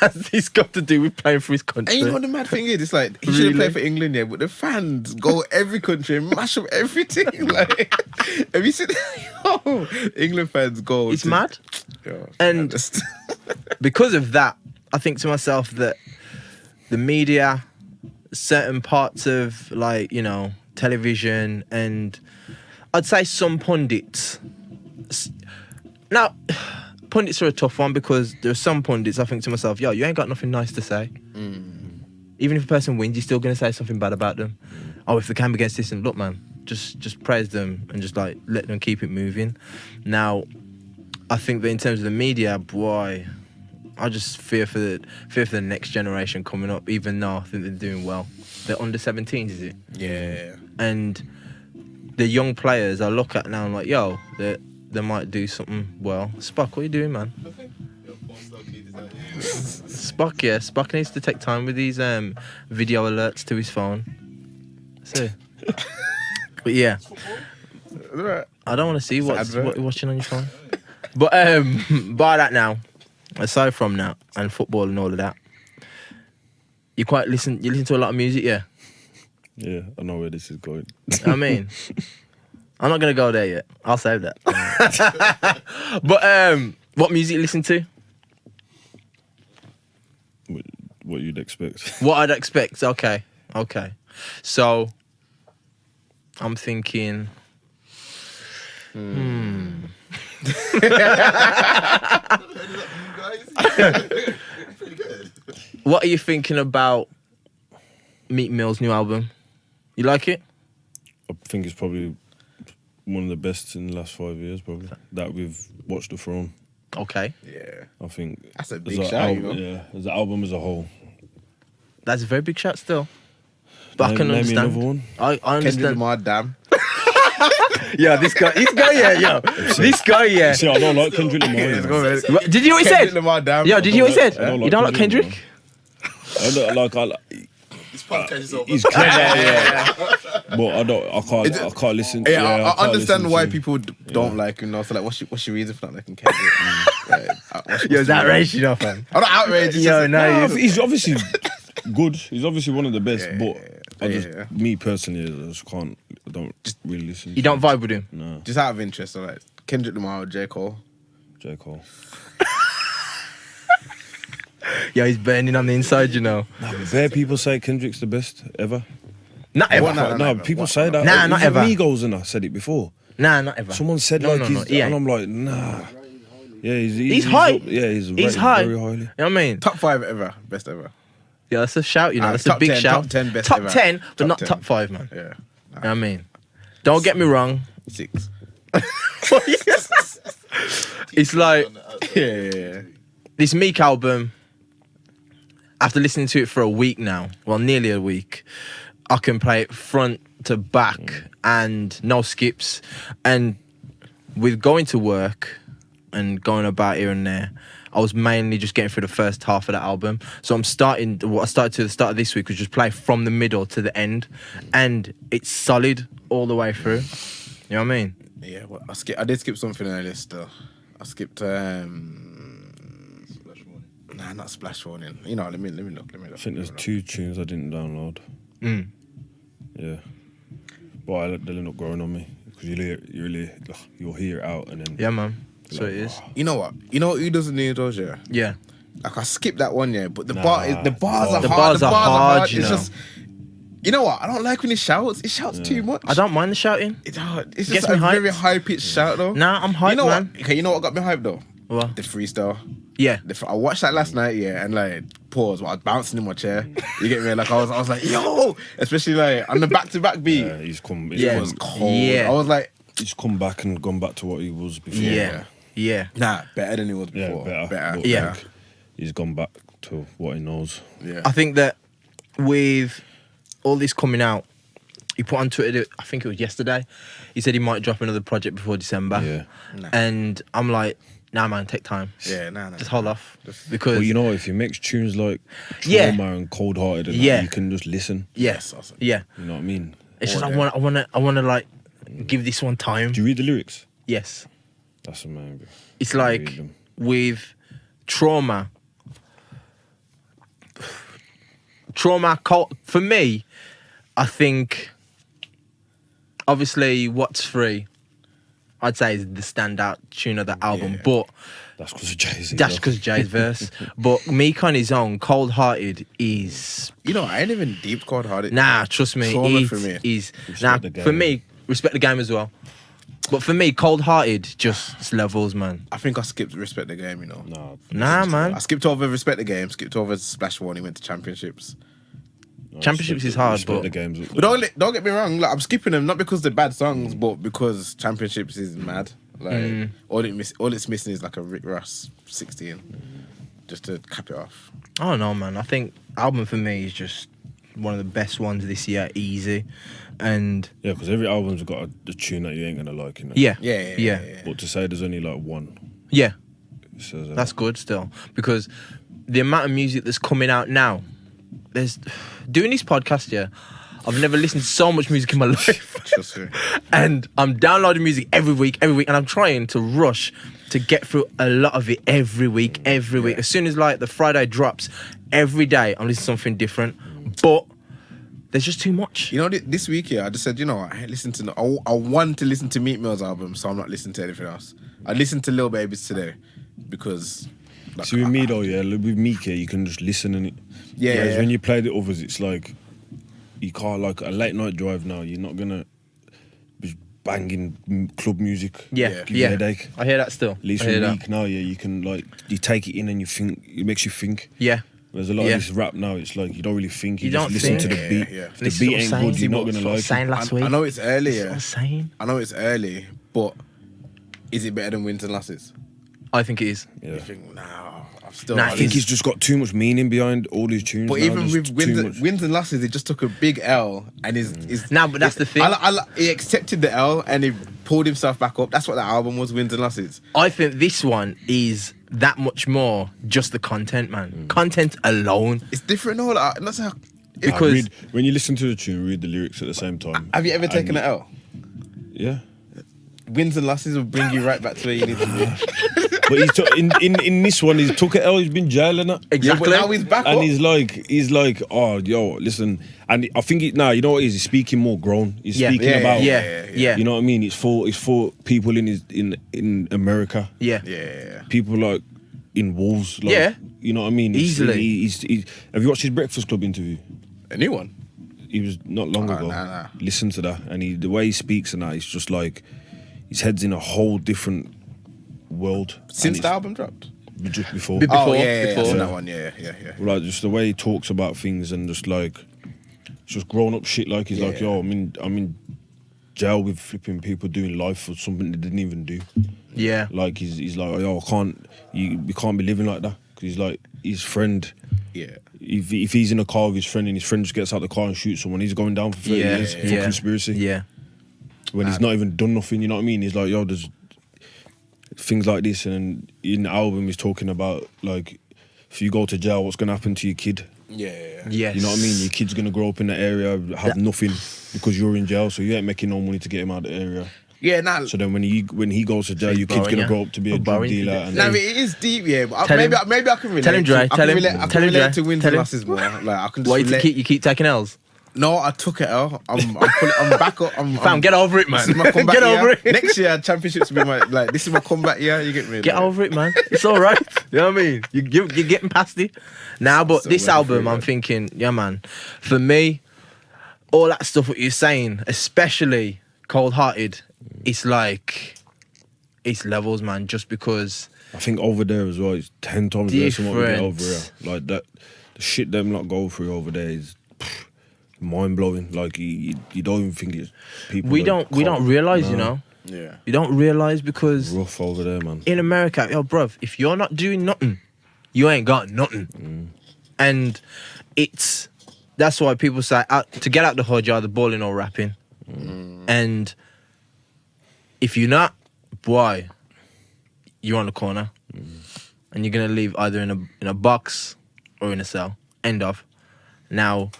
has this got to do with playing for his country?" And you know what the mad thing is? It's like he shouldn't play for England, yeah, but the fans go every country and mash up everything. Like, have you seen? Yo, England fans go. It's mad. Yo, And because of that, I think to myself that the media, certain parts of television, and I'd say some pundits. Now, pundits are a tough one because there are some pundits I think to myself, yo, you ain't got nothing nice to say. Even if a person wins, you're still going to say something bad about them. Oh, if they came against this, and look, man, just praise them and just like let them keep it moving. Now, I think that in terms of the media, boy, I just fear for the next generation coming up. Even though I think they're doing well, they're under 17s, is it? Yeah. And the young players I look at now, I'm like, yo, they might do something well. Spock, what are you doing, man? Spock needs to take time with these video alerts to his phone. So, but yeah, I don't want to see what you're watching on your phone. But by that now, aside from that and football and all of that, you listen to a lot of music, yeah? Yeah, I know where this is going. I mean, I'm not gonna go there yet. I'll save that. But what music you listen to? What you'd expect. What I'd expect. Okay. So I'm thinking. What are you thinking about Meek Mill's new album? You like it? I think it's probably one of the best in the last 5 years, probably. That we've watched The Throne. Okay. Yeah. I think That's a big shout, you know? Yeah, as an album as a whole. That's a very big shot still. But I can Name me understand. another one. I Kendrick understand. Lamar, damn. Yeah, this guy, yeah. This guy, yeah. See, I don't like Kendrick Lamar. Let's you go, know. man. Did you hear what he Kendrick said? Lamar, damn. Yo, did you hear what he said? I don't like You don't like Kendrick Kendrick? I like This podcast is over. he's clever, yeah. But I can't listen. Yeah, I can't understand listen why to- people don't like him. So like, what's your reason for not liking Kendrick? Yo, it's outrageous, you know, fam. I'm not outraged. it's Yo, just- no, He's obviously good. He's obviously one of the best. Yeah, but yeah. me personally, I just can't. I don't really listen. You don't vibe with him? No, Just out of interest, so like Kendrick Lamar or J. Cole. J. Cole. Yo, he's burning on the inside, you know. Bare people say Kendrick's the best ever. Not ever. What? No, people say that. Nah, not Even ever. Migos and I said it before. Nah, not ever. Someone said No, like no, he's, yeah. and I'm like, nah. Yeah, He's high. He's He's rated high. very highly. You know what I mean? Top 5 ever, best ever. Yeah, that's a shout, you know. That's a top big 10, shout. top 10 best Top ever. 10, but Top not 10. top 5, man. Yeah. You know what I mean? Don't get me wrong. 6. It's like Yeah. this Meek album, after listening to it for a week now, well, nearly a week, I can play it front to back and no skips. And with going to work and going about here and there, I was mainly just getting through the first half of the album. So what I started to the start of this week was just play from the middle to the end. And it's solid all the way through. You know what I mean? Yeah, well, I did skip something earlier still. I skipped Nah, not Splash Warning. You know, let me look. I think there's 2 tunes I didn't download. Mm. Yeah. But they're not growing on me. Because you'll hear it out and then... Yeah, man. So it is. You know what? You know who doesn't need those, yeah? Yeah. Like I skipped that one, yeah, but the Nah. bars are The hard. bars are hard, you It's know. just You know what? I don't like when he shouts. He shouts too much. I don't mind the shouting. It's Gets just me a hyped. very high pitched shout though. Nah, I'm hyped, You know man. what? Okay, you know what got me hyped though? What? The freestyle. Yeah. I watched that last night, yeah, and like pause while I was bouncing in my chair. You get me? Like I was like, yo, especially like on the back-to-back beat. Yeah, he's come. It was cold. Yeah. I was like, He's come back and gone back to what he was before. Yeah. nah, better than he was Yeah, before. better. But, Yeah. like, he's gone back to what he knows. Yeah. I think that with all this coming out, he put on Twitter, I think it was yesterday, he said he might drop another project before December. Yeah. Nah. And I'm like, nah, man, take time. Yeah, nah. Just hold off. Because, But you know, if he makes tunes like Yeah. Trauma and Cold Hearted, and Yeah. that, you can just listen. yes. Awesome. Yeah. You know what I mean? It's just, I want to like, give this one time. Do you read the lyrics? Yes. That's amazing. It's Read like, them. with Trauma, for me, I think, obviously, What's Free, I'd say is the standout tune of the album, Yeah. but That's because of Jay-Z. that's though. because of Jay's verse. But Meek on his own, Cold Hearted is, You know, I ain't even deep cold hearted. nah, trust me, Trauma for me. is Respect now the game. for me, respect the game as well. But for me, Cold Hearted just levels, man. I think I skipped Respect the Game, you know. Nah, man. I skipped over Respect the Game, skipped over Splash One, he went to Championships. No, Championships respect is hard, respect but- the games. But don't get me wrong, like I'm skipping them not because they're bad songs, but because Championships is mad. Like all it's missing is like a Rick Ross 16, just to cap it off. I don't know, man. I think album for me is just one of the best ones this year, easy. And Yeah, because every album's got a tune that you ain't gonna like. You know? yeah. But to say there's only like one, Yeah, it says, that's good still. Because the amount of music that's coming out now, doing this podcast, yeah, I've never listened to so much music in my life. Trust me. And I'm downloading music every week, and I'm trying to rush to get through a lot of it every week. As soon as like the Friday drops, every day I'm listening to something different. But there's just too much. You know, this week, yeah, I just said, you know what, I ain't listened to I want to listen to Meat Mill's album, so I'm not listening to anything else. I listened to Lil Baby's today because. Like, See, with me though, yeah, with Meek, yeah, you can just listen and it. Yeah, Whereas yeah. when you play the others, it's like you can't, like a late night drive now. You're not gonna be banging club music. Yeah, Give you a headache. I hear that still. At least I hear with that. Meek now, yeah, you can like you take it in and you think it makes you think. Yeah. Whereas a lot Yeah. of this rap now, it's like you don't really think. You, You just don't listen to think. the beat. Yeah, yeah. If This the is beat what ain't I'm good, saying. you're not gonna That's what I was like saying it. last week. I know it's early, That's what yeah. I'm saying. I know it's early, but is it better than wins and losses? I think it is. Yeah. You think, nah, I've still. Nah, I think he's just got too much meaning behind all these tunes. But now, even just with too much. wins and losses, he just took a big L and is. Nah, but that's the thing. He accepted the L and he pulled himself back up. That's what the album was, wins and losses. I think this one is that much more just the content, man. Content alone. It's different, all that. That's how. Because When you listen to the tune, read the lyrics at the same time. Have you ever taken an And- L? Yeah. Wins and losses will bring you right back to where you need to be. But in this one, he took it L. He's been jail and that. exactly. Yeah, but now he's back And up. he's like, oh, yo, listen. And I think you know what it is? He's speaking more grown. He's Yeah. speaking Yeah, about, yeah. you know what I mean? It's for people in America. Yeah. Yeah. People like in Wolves. Like, Yeah. You know what I mean? Easily. He's have you watched his Breakfast Club interview? A new one. He was not long ago. nah. Listen to that, and the way he speaks and that, it's just like his head's in a whole different world. Since And the album dropped. it's just before. Before- Oh, yeah, before. I've seen that one. Yeah. Like just the way he talks about things and just like it's just grown up shit. Like he's like, Yeah. yo, I'm in jail with flipping people doing life for something they didn't even do. Yeah. Like he's like, yo, we can't be living like that. Cause he's like his friend. Yeah. If he's in a car with his friend and his friend just gets out the car and shoots someone, he's going down for 30 Yeah. years for Yeah. conspiracy. Yeah. When he's not even done nothing, you know what I mean? He's like, yo, there's things like this, and in the album he's talking about like if you go to jail, what's gonna happen to your kid? Yeah. Yes. You know what I mean? Your kid's gonna grow up in the area, have nothing because you're in jail, so you ain't making no money to get him out of the area. Yeah, nah. So then when he goes to jail, he's your kid's borrowing gonna you. grow up to be Or a drug borrowing you. dealer. And Nah, then- it is deep, yeah. But Tell maybe him- I can relate. tell him, Dry, I tell can him- relate, I tell can him, relate Dry, to wins tell and him. losses more. Like I can just Why relate. you keep taking L's? No, I took it L. I'm back up. Fam, get over it, man. This is my comeback Get year. over it. Next year, championships will be my like. This is my comeback year. You get me? Get like, over it, man. It's all right. You know what I mean? You're getting past it. Now, but So this well album, through, I'm man. thinking, yeah, man. For me, all that stuff what you're saying, especially cold-hearted, it's like it's levels, man. Just because I think over there as well, it's 10 times worse than what we get over here. Different. Like that, the shit them lot go through over there is mind blowing. Like you don't even think it's people. we don't realize, you know. Yeah. You don't realize because Rough over there, man. in America, yo, bruv, if you're not doing nothing, you ain't got nothing. And that's why people say to get out the hood, you're either balling or rapping. And if you're not, boy, you're on the corner, and you're gonna leave either in a box or in a cell. End of. Now,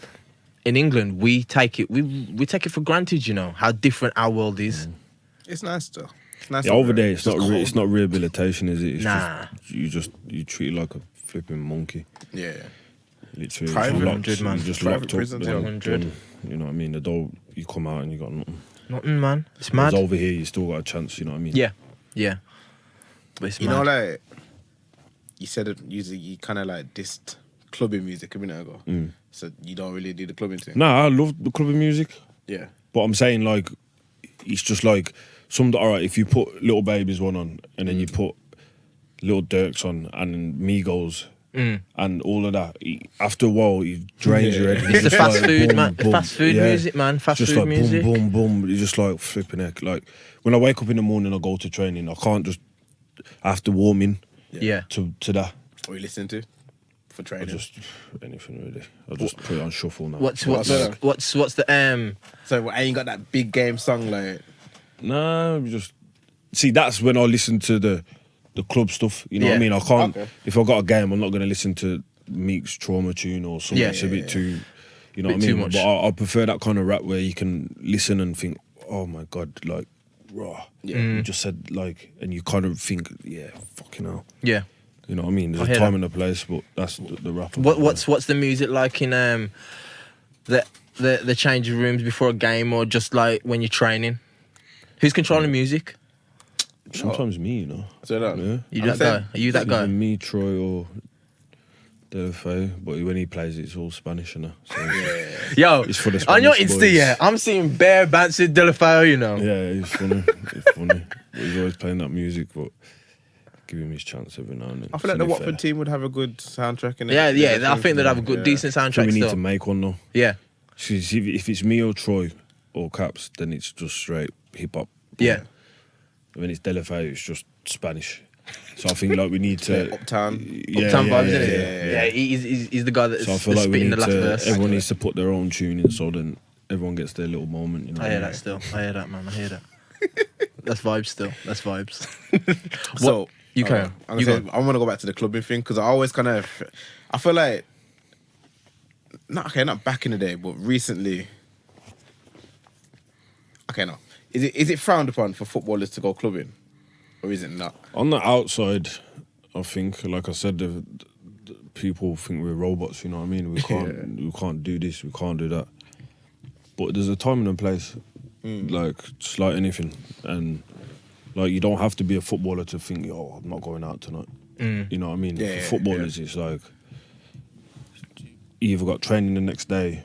in England, we take it for granted, you know, how different our world is. It's nice though. It's nice. Yeah, over there, It's it's not rehabilitation, is it? It's Nah. just you treat it like a flipping monkey. Yeah. Literally, Private it's locked, 100, man. you just Private locked up. prisons, then 100. done. You know what I mean? The door, you come out and you got nothing. Nothing, man. It's mad. Whereas over here, you still got a chance. You know what I mean? Yeah. But it's You mad. know, like you said, it usually you kind of like dissed clubbing music a minute ago. So you don't really do the clubbing thing. Nah, I love the clubbing music, Yeah. but I'm saying like it's just like alright. If you put Little Baby's one on and then you put Little Dirk's on and Migos. And all of that. After a while, you drains your head. It's the just fast like, food, boom, man. boom. Fast food music, man. Fast just food like music. boom, boom, boom. You're just like flipping heck. Like when I wake up in the morning, I go to training. I can't just. I have to warm in Yeah. to that. What are you listening to for I training? just anything really. I just put it on shuffle now. What's What's the So I ain't got that big game song like. Nah, we just see. That's when I listen to the club stuff. You know what I Yeah. mean? I can't. Okay. If I got a game, I'm not going to listen to Meek's Trauma tune or something. Yeah. It's a bit too. You know Bit what I too mean? much. But I prefer that kind of rap where you can listen and think, oh my god, like raw. Yeah. You just said like, and you kind of think, yeah, fucking hell. Yeah. You know what I mean? There's I a hear time that. and a place, but that's the rap. What's the music like in the changing rooms before a game or just like when you're training? Who's controlling music? Sometimes me, you know. So that. Yeah. You I'm that saying- guy? Are you that It's guy? either me, Troy, or Delafay. But when he plays, it's all Spanish, you know. So Yo, It's for the on your Spanish Insta, boys. yeah, I'm seeing bare bands with Delafeo, you know. yeah, he's funny. It's funny. But he's always playing that music, but give him his chance every now and then. I feel like It's the only Watford team would have a good soundtrack in it. Yeah, I think they'd have a good, decent fair. soundtrack We need still. to make one though. Yeah, See, if it's me or Troy or Caps, then it's just straight hip hop. yeah. When it's Delafay, it's just Spanish. So I think like we need to Uptown. Uptown vibes, isn't it? yeah. He's the guy that's So I feel like we spitting need the last to. verse. Everyone needs to put their own tune in, so then everyone gets their little moment. You know. I hear that still. I hear that, man. I hear that. That's vibes still. That's vibes. So You carry on. I'm You gonna, go. I want to go back to the clubbing thing because I always kind of, I feel like, not back in the day, but recently. Okay, no. Is it frowned upon for footballers to go clubbing, or is it not? On the outside, I think, like I said, the people think we're robots. You know what I mean? We can't do this. We can't do that. But there's a time and a place, like just like anything, and like you don't have to be a footballer to think, "Yo, I'm not going out tonight." You know what I mean? Yeah, For footballers, it's like you either got training the next day,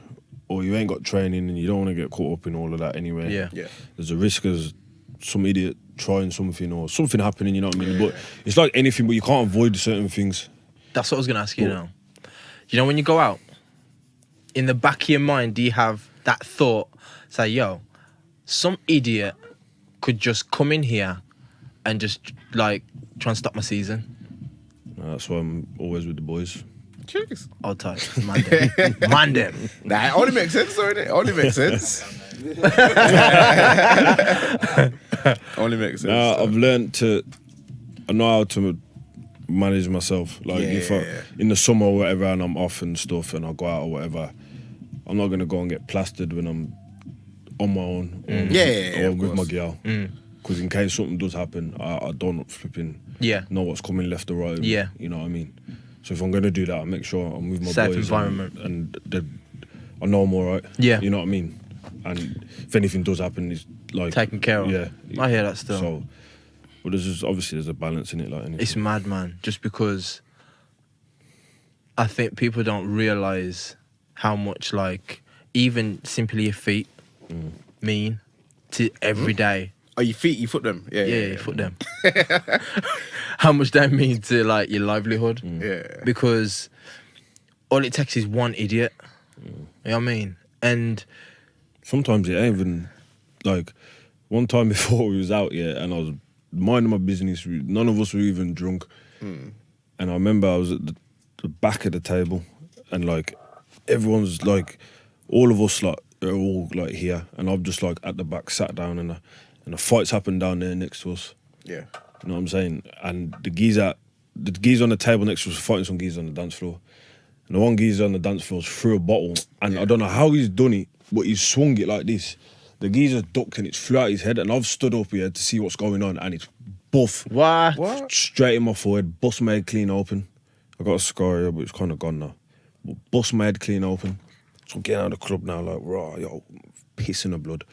or you ain't got training, and you don't want to get caught up in all of that anyway. Yeah. Yeah. There's a risk as some idiot trying something or something happening, you know what I mean? But it's like anything, but you can't avoid certain things. That's what I was gonna ask you now. You know, when you go out, in the back of your mind, do you have that thought, say, yo, some idiot could just come in here and just like try and stop my season? That's why I'm always with the boys. Cheers. All tight. Man them. Man them. Nah, it only makes sense, don't it? Only makes sense. Only makes sense. Now I've learned I know how to manage myself. Like if I, Yeah. in the summer or whatever, and I'm off and stuff, and I go out or whatever, I'm not gonna go and get plastered when I'm on my own or, Yeah, or of with my course. girl. Because in case something does happen, I don't flipping Yeah. know what's coming left or right. Yeah. You know what I mean? So if I'm gonna do that, I make sure I'm with my Safe boys environment. and I know I'm alright. Yeah. You know what I mean? And if anything does happen, it's like Taken care of. Yeah. I hear that still. So, but there's a balance in it, like anything. It's mad, man. Just because I think people don't realize how much like even simply your feet mean to every day. Oh, your feet, you foot them. Yeah, Yeah, foot them. How much they mean to like your livelihood. Yeah. Because all it takes is one idiot. You know what I mean? And Sometimes it ain't even like one time before we was out, and I was minding my business. None of us were even drunk, and I remember I was at the back of the table, and like everyone's like, all of us like are all like here, and I'm just like at the back, sat down, and the fights happened down there next to us. Yeah. You know what I'm saying? And the geezer on the table next to us was fighting some geezer on the dance floor. And the one geezer on the dance floor threw a bottle, and I don't know how he's done it, but he's swung it like this. The geezer ducked and it's flew out his head, and I've stood up here to see what's going on, and it's buff. what? Straight in my forehead, bust my head clean open. I got a scar here, but it's kind of gone now. But bust my head clean open. So I'm getting out of the club now, like, raw, yo, pissing the blood.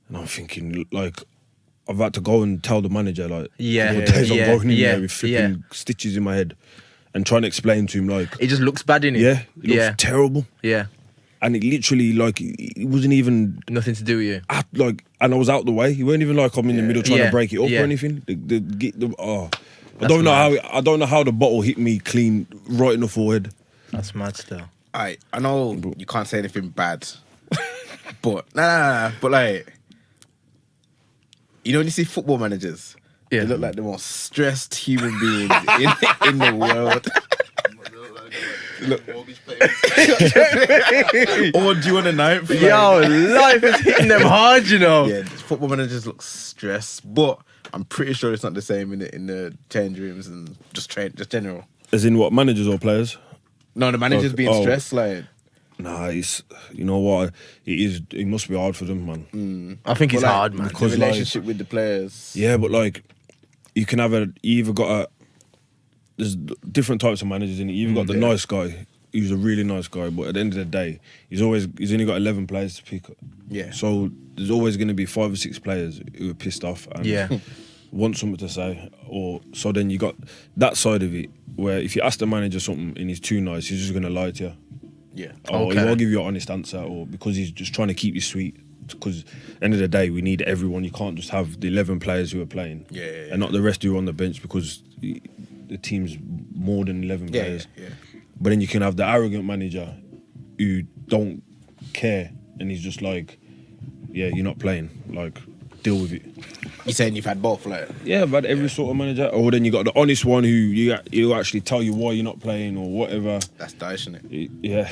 And I'm thinking, like, I've had to go and tell the manager, like, Yeah, days I'm yeah, going in yeah, there with flipping stitches in my head and trying to explain to him, like, It just looks bad, innit? yeah, it looks terrible. Yeah. And it literally, like, it wasn't even, Nothing to do with you. like, and I was out the way. He weren't even like I'm in the middle trying Yeah, to break it up yeah. or anything. I That's don't know mad. I don't know how the bottle hit me clean right in the forehead. That's mad still. I know you can't say anything bad, but nah, but like, you know when you see football managers, Yeah. they look like the most stressed human beings in the world. Mortgage payments. Or do you want a ninth? Like, Yo, life is hitting them hard, you know. yeah, football managers look stressed, but I'm pretty sure it's not the same in the change rooms and just general. As in what, managers or players? No, the managers Okay. being Oh. stressed, like. Nah, it's, you know what, it must be hard for them, man. I think it's But, like, hard, man. The Because, like- relationship with the players. Yeah, but like, you can have you either got there's different types of managers in it. You've got the nice guy, who's a really nice guy, but at the end of the day, he's only got 11 players to pick. Yeah. So there's always going to be 5 or 6 players who are pissed off and Yeah. want something to say. So then you got that side of it, where if you ask the manager something and he's too nice, he's just going to lie to you. Yeah. Or he Okay. won't give you an honest answer, or because he's just trying to keep you sweet. Because at the end of the day, we need everyone. You can't just have the 11 players who are playing Yeah. and not the rest who are on the bench, because the team's more than 11 Yeah, players. yeah. But then you can have the arrogant manager who don't care, and he's just like, yeah, you're not playing. Like, deal with it. You saying you've had both, like. Yeah, I've had every sort of manager. Or then you got the honest one who he'll actually tell you why you're not playing or whatever. That's Daesh, isn't it? Yeah.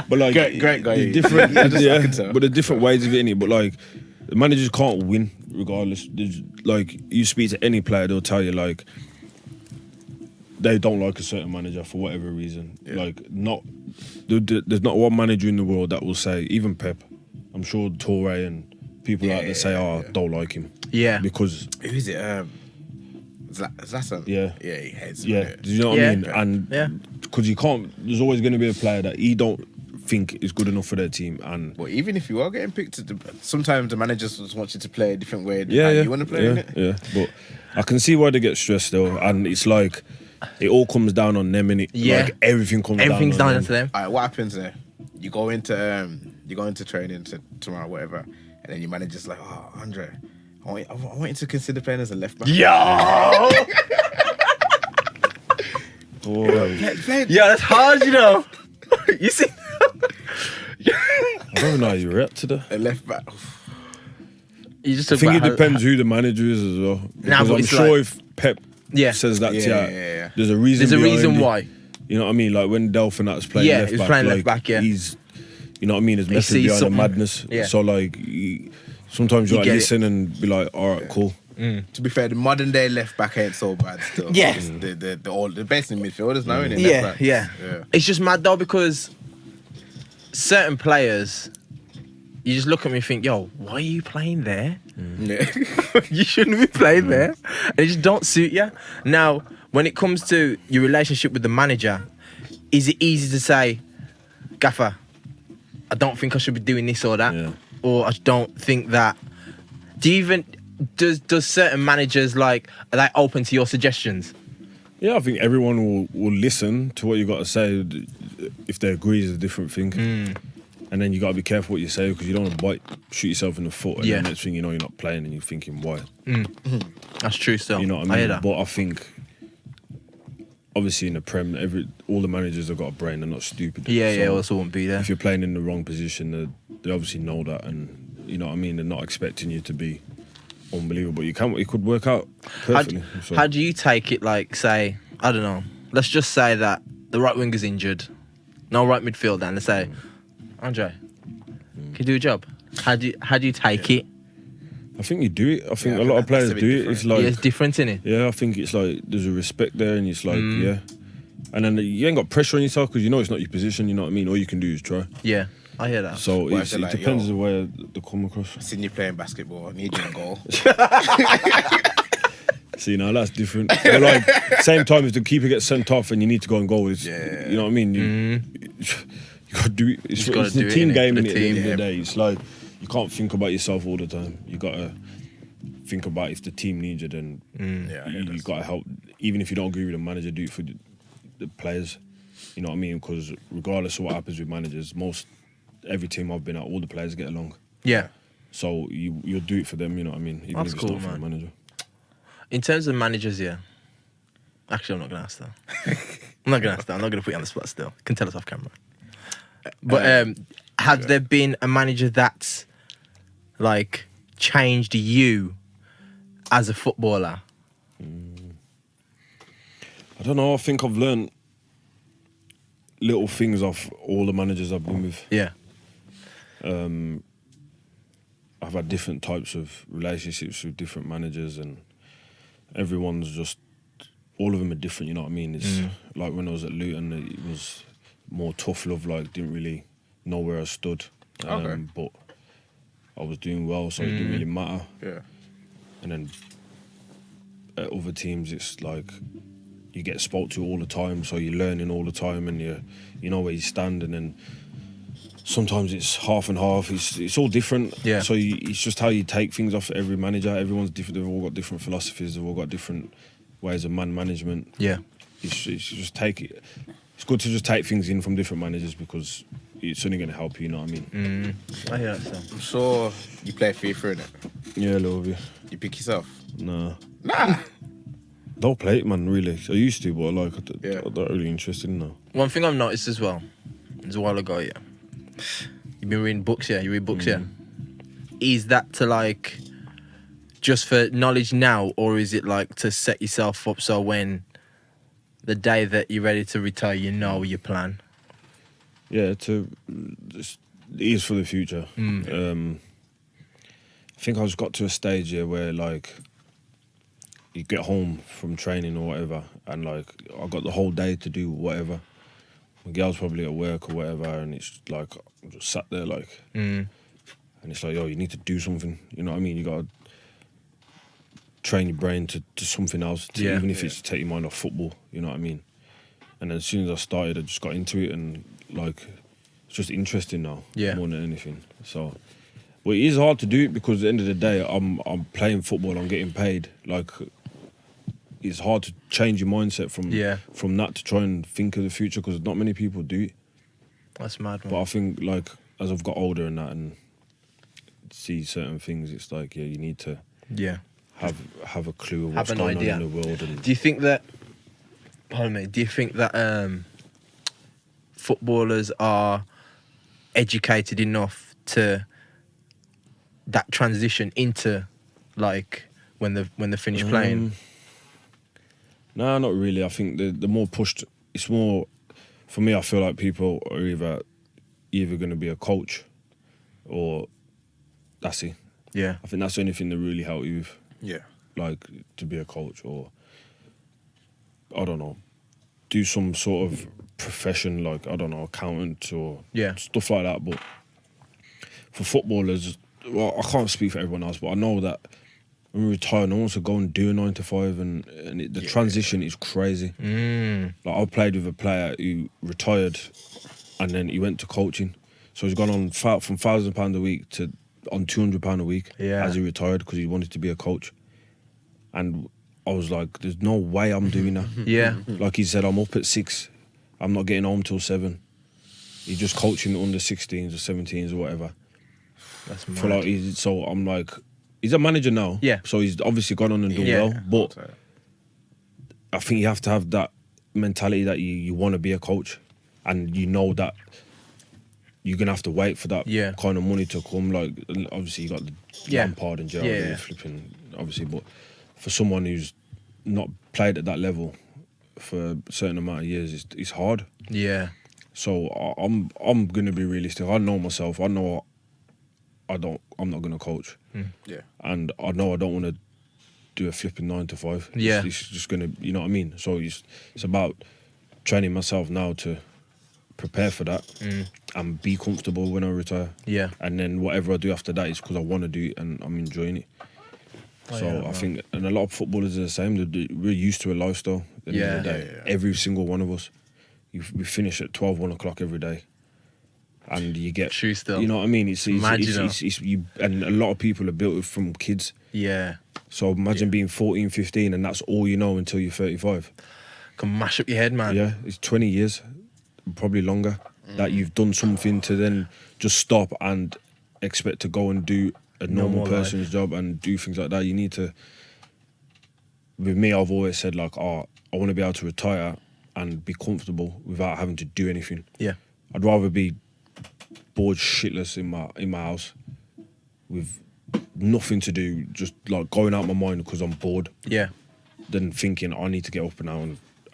But like, Great guy. the different, I can tell. but the different ways of it, innit? But like, the managers can't win regardless. There's, like, you speak to any player, they'll tell you like they don't like a certain manager for whatever reason. Yeah. Like, there's not one manager in the world that will say, even Pep. I'm sure Torre and people like that say, don't like him. Yeah. Because Who is it? Saxon. Yeah. Yeah, he hates yeah, it. do you know what Yeah. I mean? And Yeah. because you can't, there's always going to be a player that he don't think is good enough for their team. And But even if you are getting picked, sometimes the managers just want you to play a different way than yeah, how yeah, you want to play, yeah, innit? yeah. But I can see why they get stressed though, and it's like it all comes down on them, innit? Yeah. Like everything's Everything's down down to them. All right, what happens there? You go into training tomorrow, whatever, and then your manager's like, "Oh, Andre, I want you to consider playing as a left back." Yo! Boy, Play, Yeah, that's hard, you know. You see? I don't know how you react to that. a left back. You just I talk think it about how- depends who the manager is as well. Because but I'm it's sure like- if Pep Yeah. says that to you, Yeah. there's a reason. There's a behind reason it. why. You know what I mean? Like when Delphinat's playing Yeah, left he was back, playing like, left back, yeah. he's, you know what I mean? His message sees behind the something. madness. Yeah. So like, sometimes you You like get it. listen and be like, all right, cool. To be fair, the modern day left back ain't so bad still. Yeah. It's the best in midfielders now, innit? Yeah, Left backs. yeah. It's just mad though because certain players, you just look at me and think, yo, why are you playing there? Yeah. You shouldn't be playing there. And it just don't suit you. Now, when it comes to your relationship with the manager, is it easy to say, Gaffer, I don't think I should be doing this or that? Yeah. Or I don't think that. Does certain managers are they open to your suggestions? Yeah, I think everyone will listen to what you got to say. if they agree is a different thing. And then you got to be careful what you say because you don't want to shoot yourself in the foot. And then next thing you know, you're not playing and you're thinking, why? That's true still. You know what I mean? I hear that. But I think, obviously in the Prem, all the managers have got a brain. They're not stupid. Yeah, also won't be there. If you're playing in the wrong position, they obviously know that. And you know what I mean? They're not expecting you to be unbelievable. It could work out perfectly. How do you take it, like, say, I don't know, let's just say that the right winger's injured, no right midfielder, and they say, Andre, can you do a job? How do you take it? I think you do it. I think a lot of players do it. It's like, it's different, innit? Yeah, I think it's like there's a respect there, and it's like and then you ain't got pressure on yourself because you know it's not your position. You know what I mean? All you can do is try. Yeah, I hear that. So it depends on where they come across. I've seen you playing basketball. I need you to goal. See, now that's different. But like, same time as the keeper gets sent off and you need to go and goal. You know what I mean? You got to do it. It's a team game at the end of the day. It's like you can't think about yourself all the time. You got to think about if the team needs you, then you got to help. Even if you don't agree with the manager, do it for the players. You know what I mean? Because regardless of what happens with managers, every team I've been at, all the players get along. Yeah. So you'll do it for them. You know what I mean? Even That's if it's cool, not for the manager. In terms of managers, actually, I'm not going to ask that. I'm not going to put you on the spot still. You can tell us off camera. But has there been a manager that's, like, changed you as a footballer? I don't know. I think I've learned little things off all the managers I've been with. Yeah. I've had different types of relationships with different managers, and everyone's just, all of them are different, you know what I mean? It's like when I was at Luton, it was more tough love, like didn't really know where I stood. But I was doing well, so it didn't really matter. Yeah. And then at other teams, it's like you get spoke to all the time, so you're learning all the time, and you know where you stand, and then sometimes it's half and half. It's all different. Yeah. So it's just how you take things off every manager. Everyone's different. They've all got different philosophies. They've all got different ways of man management. Yeah. It's just take it. It's good to just take things in from different managers because it's only going to help you. You know what I mean? I hear that. So. I'm sure you play FIFA, innit? Yeah, a little bit. You pick yourself? Nah. Nah. Don't play it, man. Really, I used to, but I'm not really interested now. One thing I've noticed as well, it was a while ago, you've been reading books, you read books, Is that to, like, just for knowledge now, or is it like to set yourself up so when the day that you're ready to retire, you know your plan? Yeah, it is for the future. I think I just got to a stage here where, like, you get home from training or whatever, and, like, I got the whole day to do whatever. My girl's probably at work or whatever, and it's like I'm just sat there, like, and it's like, yo, you need to do something. You know what I mean? You got to train your brain to something else, even if it's to take your mind off football. You know what I mean? And then as soon as I started, I just got into it, and, like, it's just interesting now, more than anything. So, but it is hard to do it because at the end of the day, I'm playing football, I'm getting paid. Like, it's hard to change your mindset from that to try and think of the future because not many people do it. That's mad, man. But I think, like, as I've got older and that and see certain things, it's like, you need to have a clue of what's going on in the world. And do you think that, footballers are educated enough to that transition into, like, when they finish playing? No, not really. I think the more pushed, it's more, for me, I feel like people are either going to be a coach or that's it. Yeah. I think that's the only thing that really help you with. Yeah. Like, to be a coach or, I don't know, do some sort of profession, like, I don't know, accountant or stuff like that. But for footballers, well, I can't speak for everyone else, but I know that when we retire, no one wants to go and do a 9 to 5, and the transition is crazy. Like, I played with a player who retired, and then he went to coaching. So he's gone on from £1,000 a week to on £200 a week as he retired because he wanted to be a coach. And I was like, there's no way I'm doing that. Yeah. Like he said, I'm up at 6. I'm not getting home till 7. he's just coaching under 16s or 17s or whatever. That's For mad. like, so I'm like, he's a manager now. Yeah. So he's obviously gone on and done Yeah. well. But I think you have to have that mentality that you want to be a coach, and you know that you're gonna have to wait for that kind of money to come. Like, obviously you got the Lampard and Gerrard flipping, obviously, but for someone who's not played at that level for a certain amount of years, it's hard. Yeah. So I'm gonna be realistic. I know myself. I know I'm not gonna coach. Yeah. And I know I don't want to do a flipping 9 to 5. Yeah. It's just gonna, you know what I mean. So it's about training myself now to prepare for that and be comfortable when I retire. Yeah. And then whatever I do after that is because I want to do it and I'm enjoying it. So I think, and a lot of footballers are the same. We're used to a lifestyle. At the end of the day. Every single one of us. We finish at 12, 1 o'clock every day. And you get... True still. You know what I mean? It's you. And a lot of people are built from kids. Yeah. So imagine being 14, 15 and that's all you know until you're 35. Can mash up your head, man. Yeah, it's 20 years, probably longer, that you've done something to then just stop and expect to go and do a normal person's job and do things like that. You need to... With me, I've always said, like, I want to be able to retire and be comfortable without having to do anything. Yeah. I'd rather be bored shitless in my house with nothing to do, just like going out my mind because I'm bored. Yeah. Than thinking I need to get up now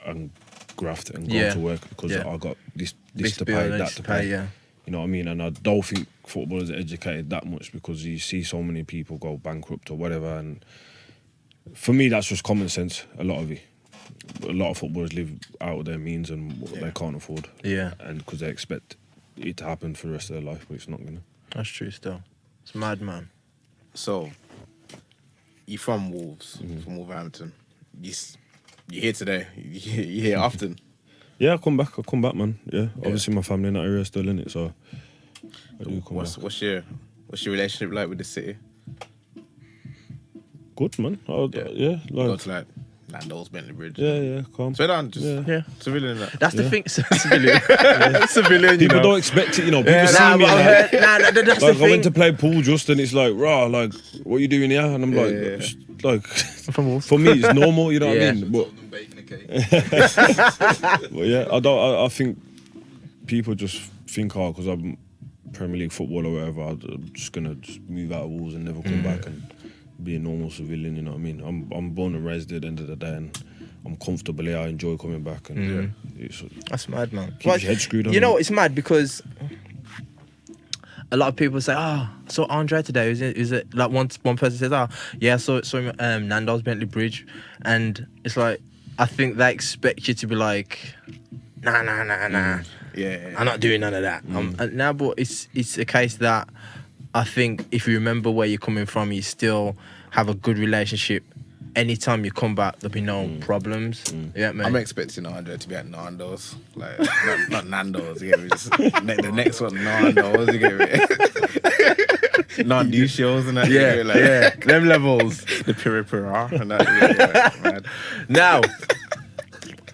and graft and go to work because I got this to pay, that to pay. Yeah. You know what I mean? And I don't think footballers are educated that much because you see so many people go bankrupt or whatever. And for me, that's just common sense. A lot of it. A lot of footballers live out of their means and they can't afford. Yeah. And because they expect it to happen for the rest of their life, but it's not gonna. That's true still. It's mad, man. So, you're from Wolves, from Wolverhampton. You're here today. You're here often. Yeah, I come back, man. Yeah. Obviously my family in that area is still in it, so I do come back. What's your relationship like with the city? Good, man. Yeah, You go like... to like Nando's, Bentley Bridge. Yeah, calm. So on, just Yeah. civilian. That. That's the thing. Civilian. Civilian, you People know. don't expect it, you know. People Yeah, see me but like... that's the Like, I thing. went to play pool just and it's like, rah, like, what are you doing here? And I'm like, From Wolves. for me, it's normal, you know what I Yeah. mean? But, Told them baking a cake. but yeah, I think people just think, because I'm Premier League football or whatever, I'm just going to move out of Wolves and never come back and be a normal civilian, you know what I mean? I'm born and raised at the end of the day and I'm comfortable here, I enjoy coming back. And it's, That's mad, man. keeps your head screwed on. You know, it's mad because a lot of people say, I saw Andre today. Is it like one person says, yeah, I saw Nando's Bentley Bridge. And it's like, I think they expect you to be like, nah. Yeah. I'm not doing none of that. Now, but it's a case that I think if you remember where you're coming from, you still have a good relationship. Anytime you come back, there'll be no problems. Yeah, man. I'm expecting Andre to be at Nando's, like not Nando's. You get me? Just the next one, Nando's. You get me? Non-new shows and that. you get me? Like, them levels. The Piri and that. Yeah, mad. Now,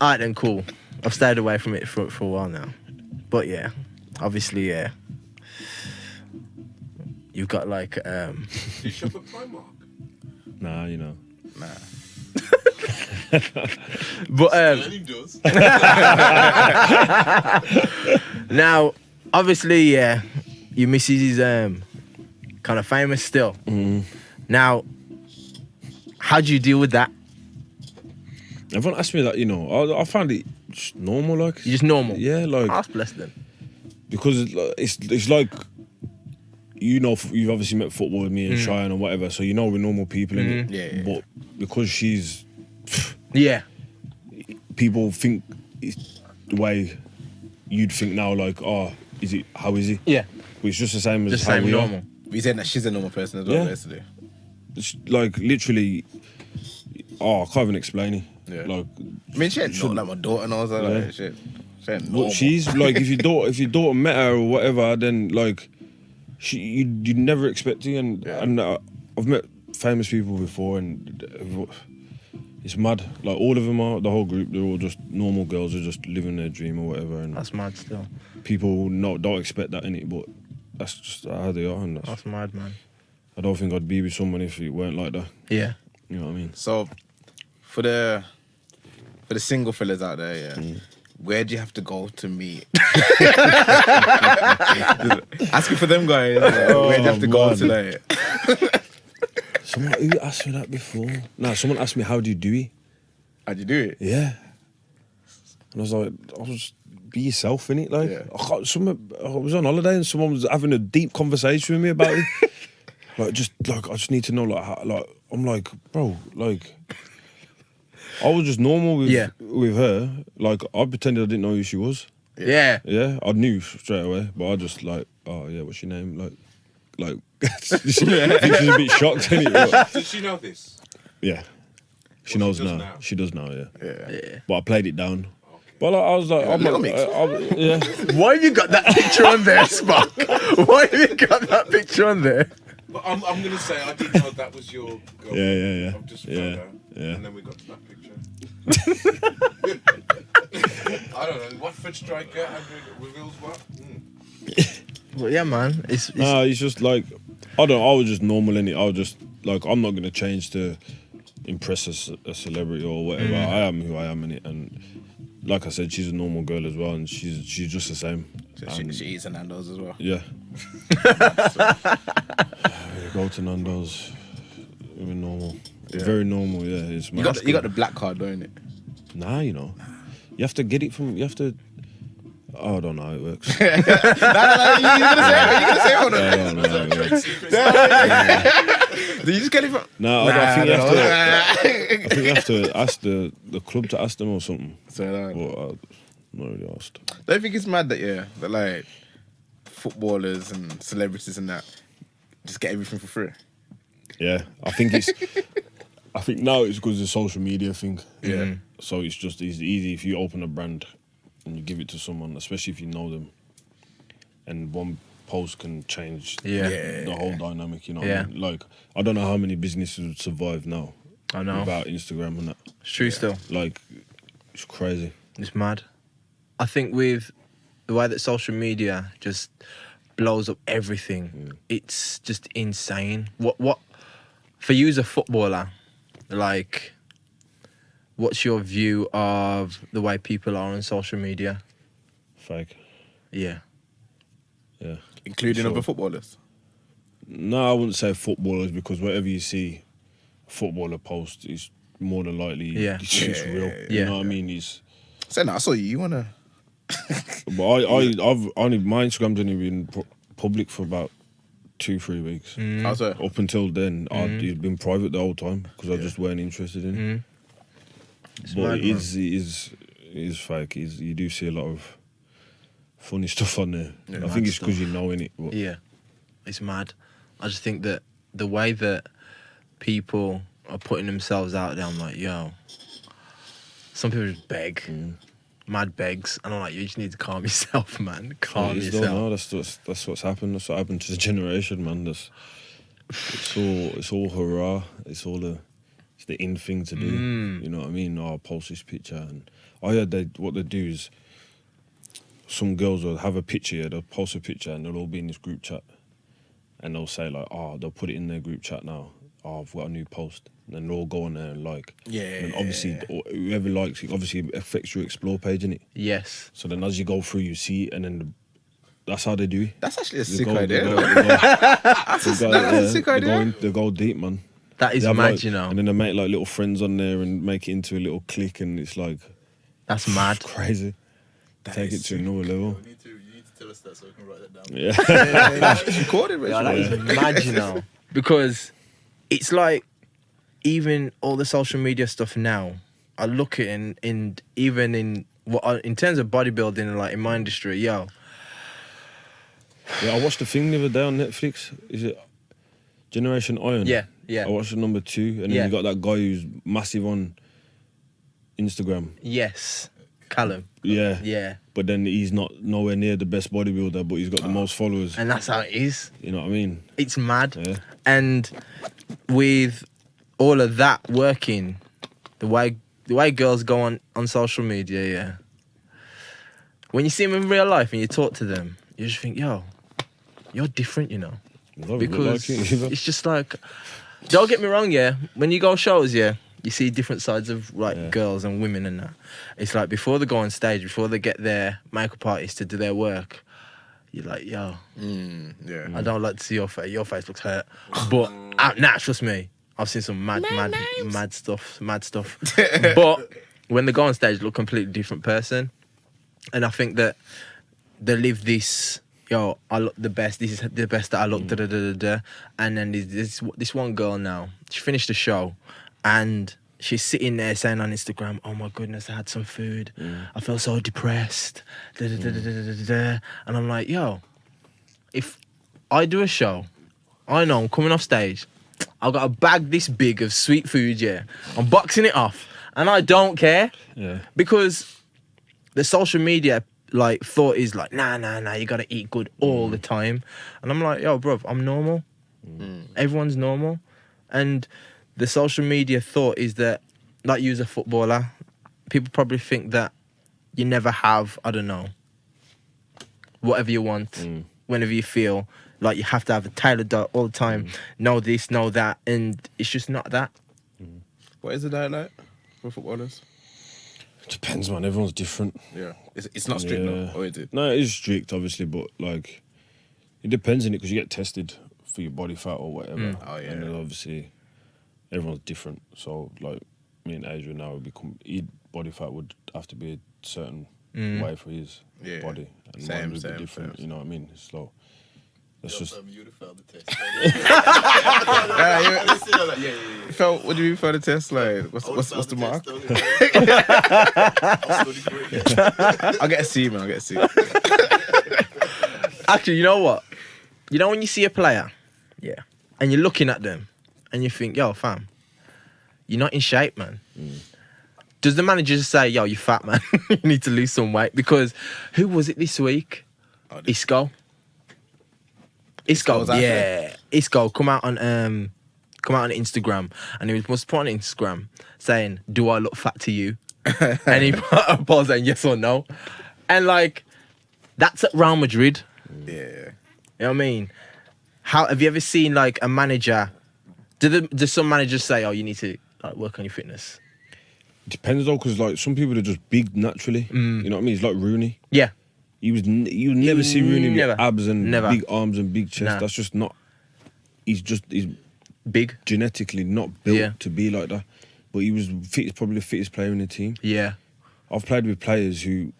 alright then, cool. I've stayed away from it for a while now, but yeah, obviously, yeah. You've got like Do you shop at Primark? Nah, you know. Nah. but Sterling does. now, obviously, yeah, your missus is kind of famous still. Now, how do you deal with that? Everyone asked me that, you know, I found it just normal, like. You're just normal. Yeah, like. Oh, that's blessed then. Because it's like, you know, you've obviously met football with me and Cheyenne or whatever, so you know we're normal people, innit? Yeah. But because she's... Yeah. People think it's the way you'd think now, like, how is he? Yeah. But it's just the same as Just how same we normal. are. You saying that she's a normal person as well, Yeah. yesterday? It's like, literally, I can't even explain it. Yeah. Like, I mean, she ain't not like my daughter knows her. Yeah. Like, shit. She ain't normal. but she's, like, if your daughter met her or whatever, then, like, you'd never expect it. And I've met famous people before and it's mad. Like, all of them are, the whole group, they're all just normal girls who are just living their dream or whatever. And That's mad still. people don't expect that in it, but that's just how they are. And That's mad, man. I don't think I'd be with someone if it weren't like that. Yeah. You know what I mean? So, for the single fellas out there, yeah, where do you have to go to meet? Asking for them guys. Where do you have to go man. today? Someone who asked me that before. Nah, someone asked me how do you do it. How'd you do it? Yeah. And I was like, be yourself, innit? Like, Yeah. I was on holiday and someone was having a deep conversation with me about it. I just need to know, like, how, like, I'm like, bro, like, I was just normal with her. Like, I pretended I didn't know who she was. Yeah. Yeah, I knew straight away, but I just like, oh yeah, what's your name? Like, she's a bit shocked, innit? Does she know this? Yeah, she Well, knows she does now. now. She does now, yeah. Yeah. But I played it down. But like, I was like, I'm little like, mix. yeah. Why have you got that picture on there, Spock? Why have you got that picture on there? But I'm going to say I didn't know that was your girlfriend. Yeah. I've just Yeah, found out. yeah. And then we got to that picture. I don't know. Watford striker Adrian reveals what? Well, yeah, man. It's Nah, it's just like, I don't know, I was just normal in it. I was just like, I'm not going to change to impress a celebrity or whatever. I am who I am in it. And like I said, she's a normal girl as well. And she's just the same. She eats an Nando's as well. Yeah. Go to Nando's. Even normal. Very normal, yeah. It's You got the black card, don't it? Nah, you know. You have to get it from, oh, I don't know how it works. No, you're gonna say it. I don't know how it works. Did you just get it from? No, I think you have to ask the club to ask them or something. So, Well, not really asked. don't you think it's mad that like footballers and celebrities and that just get everything for free? Yeah, I think now it's because of the social media thing. Yeah. So it's easy if you open a brand and you give it to someone, especially if you know them, and one post can change the whole dynamic. You know, what I mean? Like, I don't know how many businesses would survive now. I know. Without Instagram and that. It's true still. Like, it's crazy. It's mad. I think with the way that social media just blows up everything, it's just insane. What for you as a footballer, like, what's your view of the way people are on social media? Fake. Yeah. Yeah. Including Sure. other footballers. No, I wouldn't say footballers, because whatever you see a footballer post is more than likely it's real. You know what I mean? Say no, I saw you. You wanna? But I've my Instagram's only been public for about 2-3 weeks. How's that? Up until then, it's been private the whole time because I just weren't interested in it. But mad, it is fake. You do see a lot of funny stuff on there. I think it's because you know in it. But Yeah. It's mad. I just think that the way that people are putting themselves out there, I'm like, yo, some people just beg. Mad begs, and I'm like, you just need to calm yourself, man. Calm it's yourself. No, that's what's happened. That's what happened to the generation, man. It's all hurrah. It's the in thing to do. You know what I mean? Oh, I'll post this picture, and what they do is some girls will have a picture. Yeah, they'll post a picture, and they'll all be in this group chat, and they'll say like, oh, they'll put it in their group chat now. Oh, I've got a new post. And then they'll all go on there and like. And obviously, whoever likes it, obviously affects your explore page, innit? Yes. So then as you go through, you see it, and then that's how they do it. That's actually a They sick go- idea. they go- though. they go- That's a sick idea. They go deep, man. That is They have, mad, like- you know. And then they make like little friends on there and make it into a little clique, and it's like That's mad. crazy. Take it to another level. You need to tell us that so we can write that down. Yeah. It's recorded, Rich. Yeah, that is mad, you know. Because it's like, even all the social media stuff now, I look at it in even in terms of bodybuilding and like in my industry, yo. Yeah, I watched the thing the other day on Netflix. Is it Generation Iron? Yeah. I watched the number 2, and then Yeah. you got that guy who's massive on Instagram. Yes. Callum. Yeah. Yeah. But then he's not nowhere near the best bodybuilder, but he's got the most followers. And that's how it is. You know what I mean? It's mad. Yeah. And with all of that working, the way girls go on social media, yeah. when you see them in real life and you talk to them, you just think, yo, you're different, you know. Because it's just like, don't get me wrong, yeah. When you go shows, yeah, you see different sides of like girls and women and that. It's like before they go on stage, before they get their makeup artist to do their work, you're like, yo, I don't like to see your face. Your face looks hurt. But nah, trust me, I've seen some mad stuff. But when they go on stage, they look a completely different person. And I think that they live this, yo, I look the best. This is the best that I look. And then this one girl now, she finished the show, and she's sitting there saying on Instagram, "Oh my goodness, I had some food. I felt so depressed." And I'm like, yo, if I do a show, I know I'm coming off stage, I've got a bag this big of sweet food. Yeah, I'm boxing it off, and I don't care. Yeah, because the social media like thought is like, nah, you gotta eat good all the time. And I'm like, yo, bro, I'm normal. Everyone's normal. And the social media thought is that, like you as a footballer, people probably think that you never have, I don't know, whatever you want, whenever you feel like you have to have a tailored diet all the time, know this, know that, and it's just not that. What is the diet like for footballers? Depends, man. Everyone's different. Yeah, it's not strict, no, or is it? No, it is strict, obviously, but like it depends on it because you get tested for your body fat or whatever. Oh yeah. And then obviously everyone's different. So like me and Adrian now eat body fat would have to be a certain way for his body, and mine would be different. You know what I mean? So that's just. You failed the test. What do you mean for the test? Like, what's the mark? I'll get a C, man. I'll get a C. Actually, you know what? You know when you see a player, and you're looking at them, and you think, yo, fam, you're not in shape, man. Does the manager just say, yo, you're fat, man, you need to lose some weight? Because who was it this week? Isco, yeah. Isco come out on Instagram, and he must put on Instagram saying, do I look fat to you? And he put a pause saying yes or no. And like, that's at Real Madrid. Yeah. You know what I mean? How have you ever seen like a manager? Do some managers say, "Oh, you need to like work on your fitness"? Depends though, because like some people are just big naturally. You know what I mean? It's like Rooney. Yeah. You never see Rooney with abs and Never. big arms and big chest. Nah. That's just not. He's Big. genetically not built to be like that. But he was probably the fittest player in the team. Yeah. I've played with players who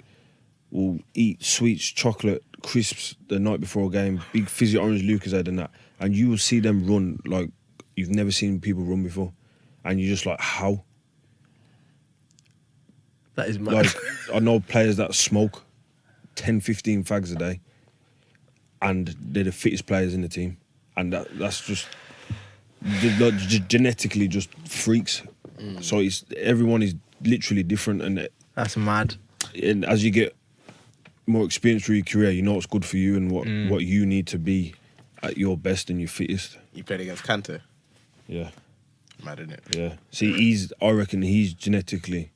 will eat sweets, chocolate, crisps the night before a game, big fizzy orange Lucozade and that, and you will see them run like you've never seen people run before, and you're just like, how? That is mad. Like, I know players that smoke 10, 15 fags a day, and they're the fittest players in the team, and that's just genetically just freaks. So everyone is literally different, and That's mad. And as you get more experience through your career, you know what's good for you and what you need to be at your best and your fittest. You played against Kante. Yeah. Mad, isn't it? Yeah. See, I reckon he's genetically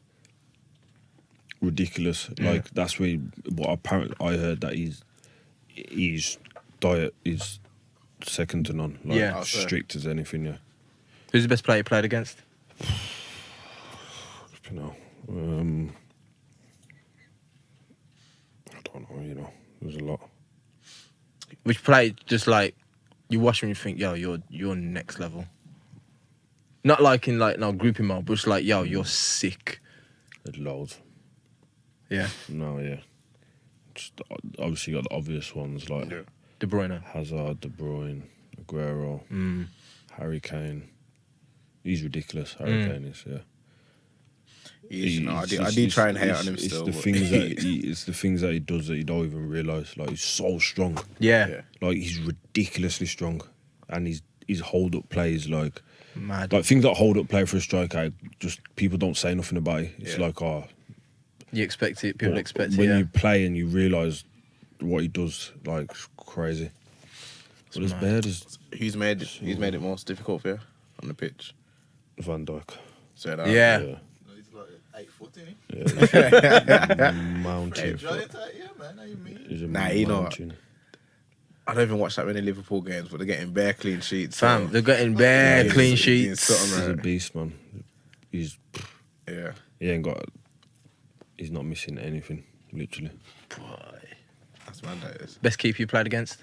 ridiculous. Like, that's where, I heard that his diet is second to none. Like, strict as anything, yeah. Who's the best player you played against? You know, I don't know, you know, there's a lot. Which play just like you watch him and you think, yo, you're next level. Not like in like no grouping mode, but just like, yo, you're sick. There's loads. Yeah. No, yeah. Just, obviously you got the obvious ones like De Bruyne, Hazard, De Bruyne, Aguero, Harry Kane. He's ridiculous. Harry Kane is, yeah. I do try and hate on him still. It's the things that he does that you don't even realise. Like, he's so strong. Yeah. Like, he's ridiculously strong, and his hold up plays like mad. Like things that hold up play for a striker, just people don't say nothing about it. It's like, you expect it. People expect it. When you play and you realise what he does, like, it's crazy. But as bad as who's made it most difficult for you on the pitch? Van Dijk. Say that. Yeah. 8 foot, innit? Mountain. Giant height, yeah, man. How you mean? He's a Nah, you know what? mountain. I don't even watch that many Liverpool games, but they're getting bare clean sheets. Fam, so- they're getting bare Yeah, clean he's sheets. something He's a right. beast, man. He's Yeah. he ain't got. He's not missing anything, literally. That's mad, that is. Best keeper you played against?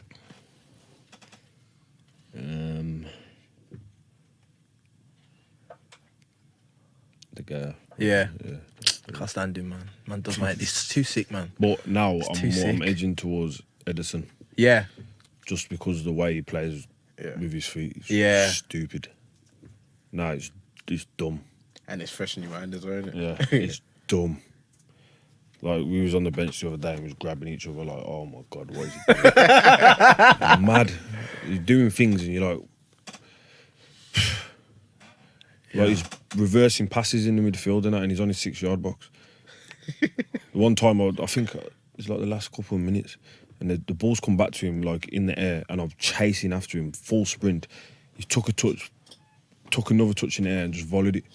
The guy. Yeah. Yeah. Can't stand him, man. Man does my head. He's too sick, man. But now too I'm sick. edging towards Edison, Yeah. just because of the way he plays Yeah. with his feet. It's Yeah. stupid. Nah, it's dumb. And it's fresh in your mind as well, isn't it? Yeah, it's dumb. Like, we was on the bench the other day and we was grabbing each other like, oh my God, what is he doing? He's mad. He's doing things and you're like... Like, he's reversing passes in the midfield and that, and he's on his 6-yard box. One time, I think it's like the last couple of minutes, and the ball's come back to him, like, in the air, and I'm chasing after him, full sprint. He took a touch, took another touch in the air and just volleyed it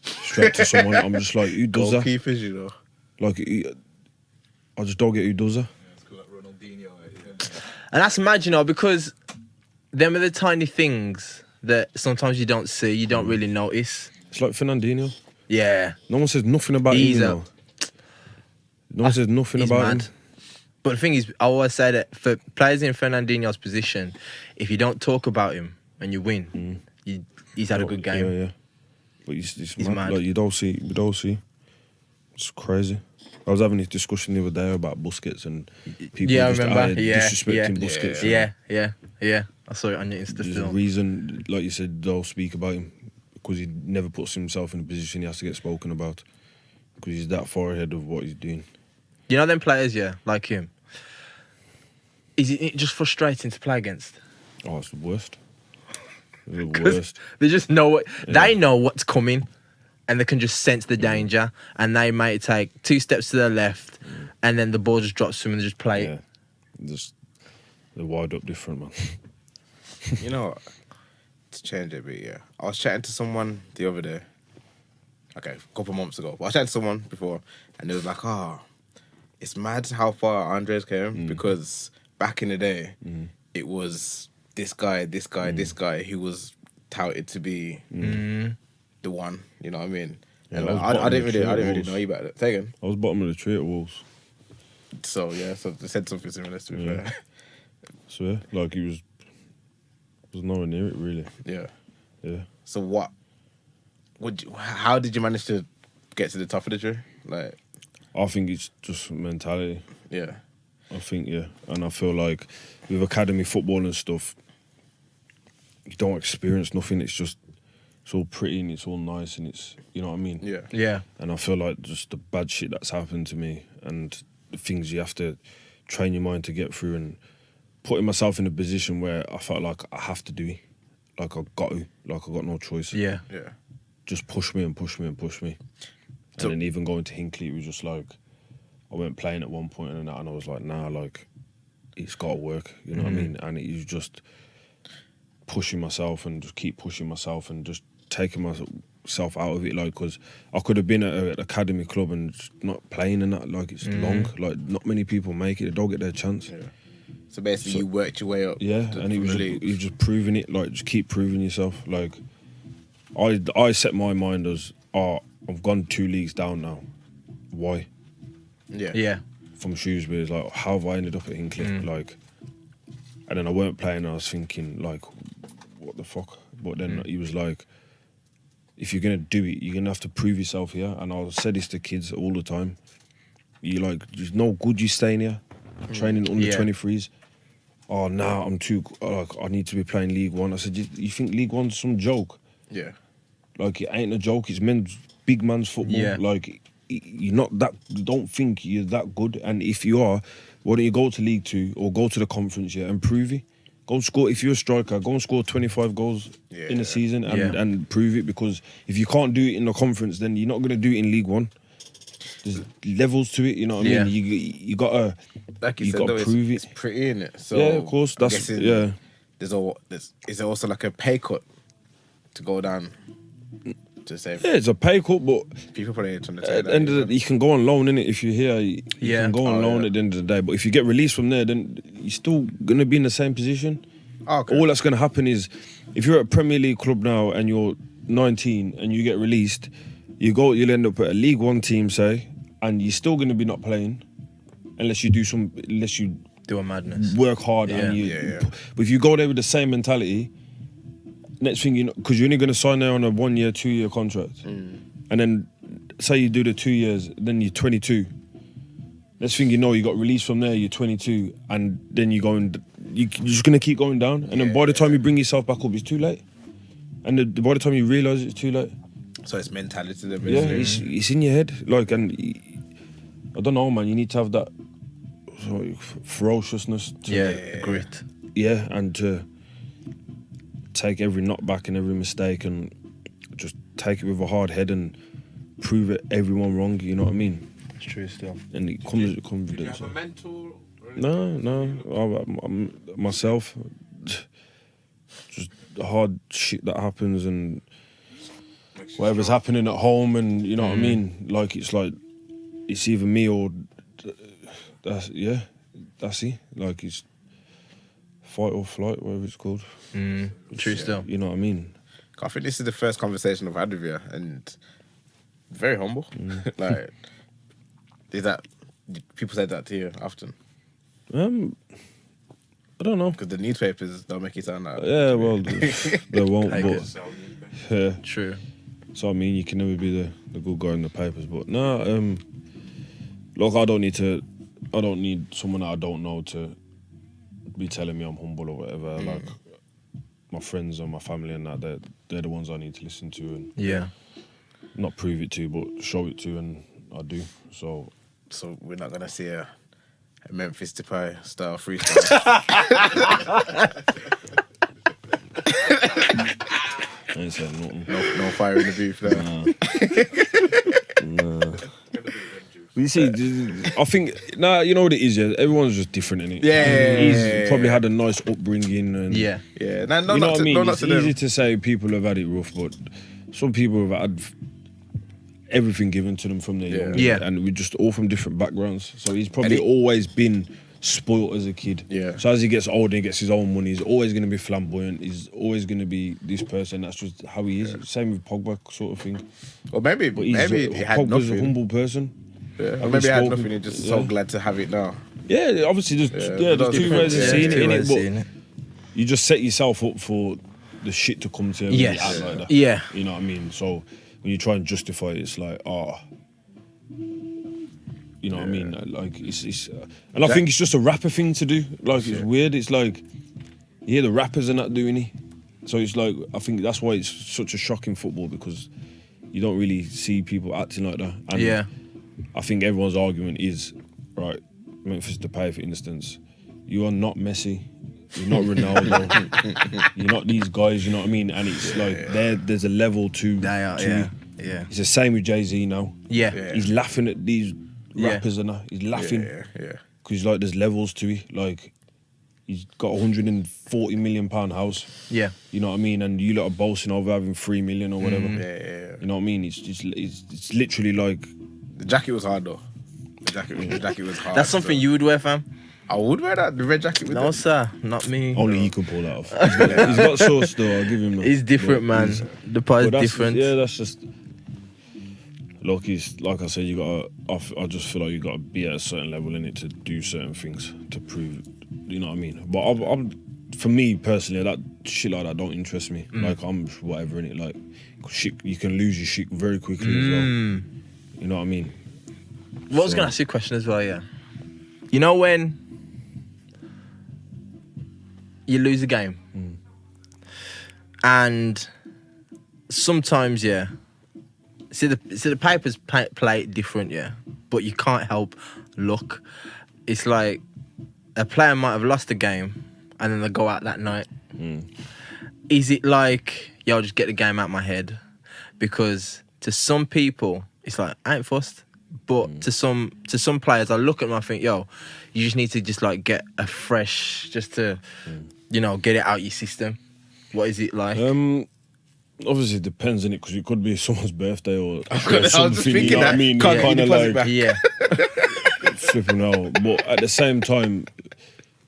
straight to someone. I'm just like, who does that? Goalkeepers, you know. Like, I just don't get who does that. Yeah, it's called like Ronaldinho. Yeah. And that's mad, you know, because them are the tiny things that sometimes you don't see, you don't really notice. It's like Fernandinho. Yeah. No one says nothing about He's him, you a- know. No one says nothing He's about mad. him. But the thing is, I always say that for players in Fernandinho's position, if you don't talk about him and you win, he's had a good game. Yeah, yeah. But it's He's mad. mad. Like, you don't see. It's crazy. I was having this discussion the other day about Busquets and people Yeah, I just remember. out here Yeah, disrespecting yeah. Busquets. Yeah. I saw it on your Insta There's a film. reason, like you said, they'll speak about him because he never puts himself in a position he has to get spoken about because he's that far ahead of what he's doing. You know them players, yeah, like him. Is it just frustrating to play against? Oh, it's the worst. It's the 'Cause worst. They just know what they know what's coming, and they can just sense the danger, and they might take 2 steps to their left, and then the ball just drops to them and they just play Yeah, it. just they're wired up different, man. You know what? To change it a bit, yeah. I was chatting to someone the other day. Okay, a couple months ago. But I was chatting to someone before, and they was like, it's mad how far Andres came because back in the day, it was this guy, this guy who was touted to be the one. You know what I mean? Yeah, And I was I bottom didn't of the really tree at know you about it. Say again. I was bottom of the tree at Wolves. So yeah, so they said something similar to be Yeah. fair. Swear, like he was nowhere near it really. Yeah. Yeah. So how did you manage to get to the top of the tree? Like, I think it's just mentality. yeah. I think, yeah. And I feel like with academy football and stuff, you don't experience nothing. It's all pretty and it's all nice and it's, you know what I mean? Yeah. Yeah. And I feel like just the bad shit that's happened to me and the things you have to train your mind to get through and putting myself in a position where I felt like I have to do it. Like I got to. Like I got no choice. Yeah. Yeah. Just push me and push me and push me. So- And then even going to Hinckley, it was just like, I went playing at one point and I was like, nah, like, it's got to work, you know what I mean? And it was just pushing myself and just keep pushing myself and just taking myself out of it, like, because I could have been at an academy club and just not playing and that, like, it's long, like, not many people make it, they don't get their chance. Yeah. So basically, you worked your way up. Yeah, and it from was the just, league. he was just proving it, like, just keep proving yourself. Like, I set my mind as, I've gone 2 leagues down now. Why? Yeah. Yeah. From Shrewsbury, it's like, how have I ended up at Hinckley? Like, and then I weren't playing, and I was thinking, like, what the fuck? But then he was like, if you're gonna do it, you're gonna have to prove yourself here. And I say this to kids all the time. You like, there's no good you staying here, training under Yeah. 23s. Oh, now I'm too, like, I need to be playing League One. I said, you think League One's some joke? Yeah. Like, it ain't a joke. It's big man's football. Yeah. Like, you're not that, don't think you're that good. And if you are, why don't you go to League Two or go to the conference, yeah, and prove it? Go and score, if you're a striker, go and score 25 goals in a season and prove it. Because if you can't do it in the conference, then you're not going to do it in League One. There's levels to it, you know what I mean? You got to, Like you you said, got though, to prove it's it. pretty, in it. So Yeah, of course. I'm That's, guessing yeah. Is there also like a pay cut to go down? to save. Yeah, it's a pay cut, but People probably ain't trying to take at that. the end of the, you can go on loan, innit? If you're here, you can go on Oh, loan yeah. at the end of the day. But if you get released from there, then you're still gonna be in the same position. Okay. All that's gonna happen is, if you're at a Premier League club now and you're 19 and you get released, you'll end up at a League One team, say, and you're still gonna be not playing, unless you Do a madness. work hard Yeah. and you. Yeah. But if you go there with the same mentality, next thing you know, because you're only going to sign there on a 1 year, 2 year contract, and then say you do the 2 years, then you're 22. Next thing you know, you got released from there, you're 22, and then you're just going to keep going down, and then by the time you bring yourself back up, it's too late, and by the time you realise it's too late. So it's mentality. That Yeah, basically. it's in your head, like, and I don't know, man. You need to have that ferociousness. Grit. Yeah, and to take every knockback and every mistake and just take it with a hard head and prove it everyone wrong. You know what I mean? It's true still. And it comes with Did you confidence. have a mentor? Or anything? No, I'm myself. Just the hard shit that happens and Makes you whatever's strong. happening at home, and you know what I mean. Like it's either me or that's it. Like it's fight or flight, whatever it's called. True still. You know what I mean? I think this is the first conversation I've had with you, and very humble. Like, is that people say that to you often? I don't know. Because the newspapers don't make it sound like that. Yeah, well, they won't. Take But it. Sell newspapers. yeah, True. so I mean, you can never be the good guy in the papers. But no, look, I don't need someone that I don't know to be telling me I'm humble or whatever. Like my friends and my family and that, they're the ones I need to listen to and Yeah. not prove it to, but show it to, and I do. So So we're not gonna see a Memphis Depay style freestyle. I ain't saying nothing. no fire in the booth there. Nah. But you see, I think, you know what it is, yeah? Everyone's just different, innit? Yeah. He's probably had a nice upbringing. And Yeah. Yeah, no, you know not what to, I mean? no, not It's to them. easy to say people have had it rough, but some people have had everything given to them from their young age, Yeah. and we're just all from different backgrounds. So he's probably And always been spoilt as a kid. Yeah. So as he gets older and gets his own money, he's always going to be flamboyant. He's always going to be this person. That's just how he is. Same with Pogba, sort of thing. Or maybe But he had Pogba's a nothing. humble person. Yeah. Or Having maybe he had spoken- nothing. He's just so yeah. glad to have it now. Yeah, obviously there's Yeah, there's two different- ways of yeah, seeing it, Two ways innit? of But seeing it. you just set yourself up for the shit to come to you when Yes. you act like that. Yeah. You know what I mean? So when you try and justify it, it's like, you know what I mean? Like it's and I think it's just a rapper thing to do. Like it's weird. It's like you hear the rappers are not doing it. So it's like, I think that's why it's such a shock in football, because you don't really see people acting like that. And Yeah. I think everyone's argument is, right, Memphis Depay, for instance, you are not Messi, you're not Ronaldo, you're not these guys, you know what I mean? And it's like, there's a level to They are, to yeah. it. Yeah. It's the same with Jay-Z now. Yeah. Yeah. He's laughing at these Yeah. rappers and that. He's laughing Yeah. because like there's levels to it. Like he's got a £140 million house. Yeah. You know what I mean? And you lot are boasting over having 3 million or whatever. Yeah. You know what I mean? It's literally like, The jacket was hard though. The jacket was hard. That's something you would wear, fam. I would wear that. The red jacket with No, the... sir. Not me. only he could pull that off. He's got sauce though. I'll give him that. He's different, But man. he's- The part is but that's different. Just, yeah, that's just. Look, he's like I said. You gotta. I just feel like you gotta be at a certain level in it to do certain things to prove. You know what I mean? But I'm for me personally, that shit like that don't interest me. Like I'm whatever in it. Like shit, you can lose your shit very quickly as well. You know what I mean? What I was So- going to ask you a question as well, yeah. You know when you lose a game and sometimes, yeah, see the papers play it different, yeah, but you can't help look. It's like a player might have lost a game and then they go out that night. Is it like, yo, just get the game out my head? Because to some people, it's like, I ain't fussed. But to some players, I look at them, I think, yo, you just need to just like get a fresh, just to, you know, get it out your system. What is it like? Obviously, it depends on it because it could be someone's birthday or was just something. You thinking know what I that. mean? Can't Kind get of your deposit like back. Yeah. flipping out. But at the same time,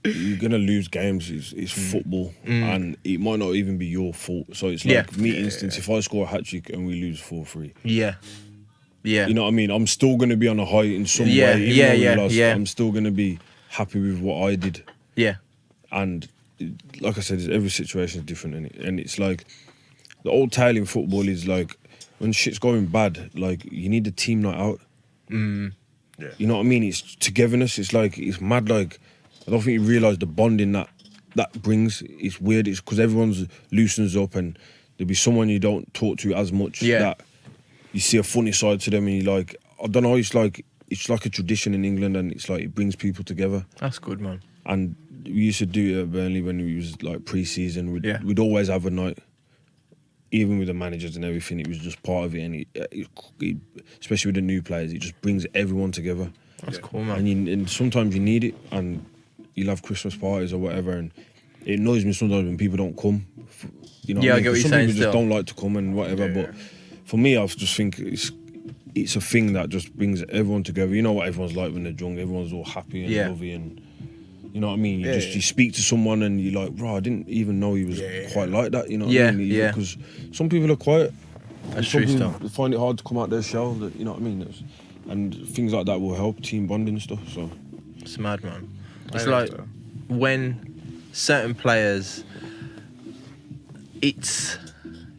you're gonna lose games. It's football, and it might not even be your fault. So it's like Yeah. me, instance, if I score a hat trick and we lose 4-3, Yeah. Yeah. you know what I mean? I'm still gonna be on a high in some Yeah, way. Even yeah, though we yeah, lost, yeah. I'm still gonna be happy with what I did. Yeah. And like I said, every situation is different, and it's like the old tale in football is like when shit's going bad, like you need a team night out. Yeah. You know what I mean? It's togetherness. It's like it's mad. Like I don't think you realise the bonding that brings. It's weird. It's because everyone's loosens up, and there'll be someone you don't talk to as much. Yeah. That you see a funny side to them, and you're like, I don't know. It's like a tradition in England, and it's like it brings people together. That's good, man. And we used to do it at Burnley when we was like pre-season. Yeah. We'd always have a night, even with the managers and everything. It was just part of it, and it, especially with the new players, it just brings everyone together. That's cool, man. And sometimes you need it, and you'll have Christmas parties or whatever, and it annoys me sometimes when people don't come. You know, Yeah, what I get what Because you're some saying people just still. don't like to come and whatever. Yeah. But for me, I just think it's a thing that just brings everyone together. You know what everyone's like when they're drunk. Everyone's all happy and Yeah. lovey, and you know what I mean. Yeah. You speak to someone and you're like, bro, I didn't even know he was quite like that. You know what Yeah, I mean? yeah. Because some people are quiet. That's Some true people stuff. find it hard to come out their shell. You know what I mean? And things like that will help team bonding and stuff. So. It's mad, man. I It's think like so. when certain players, it's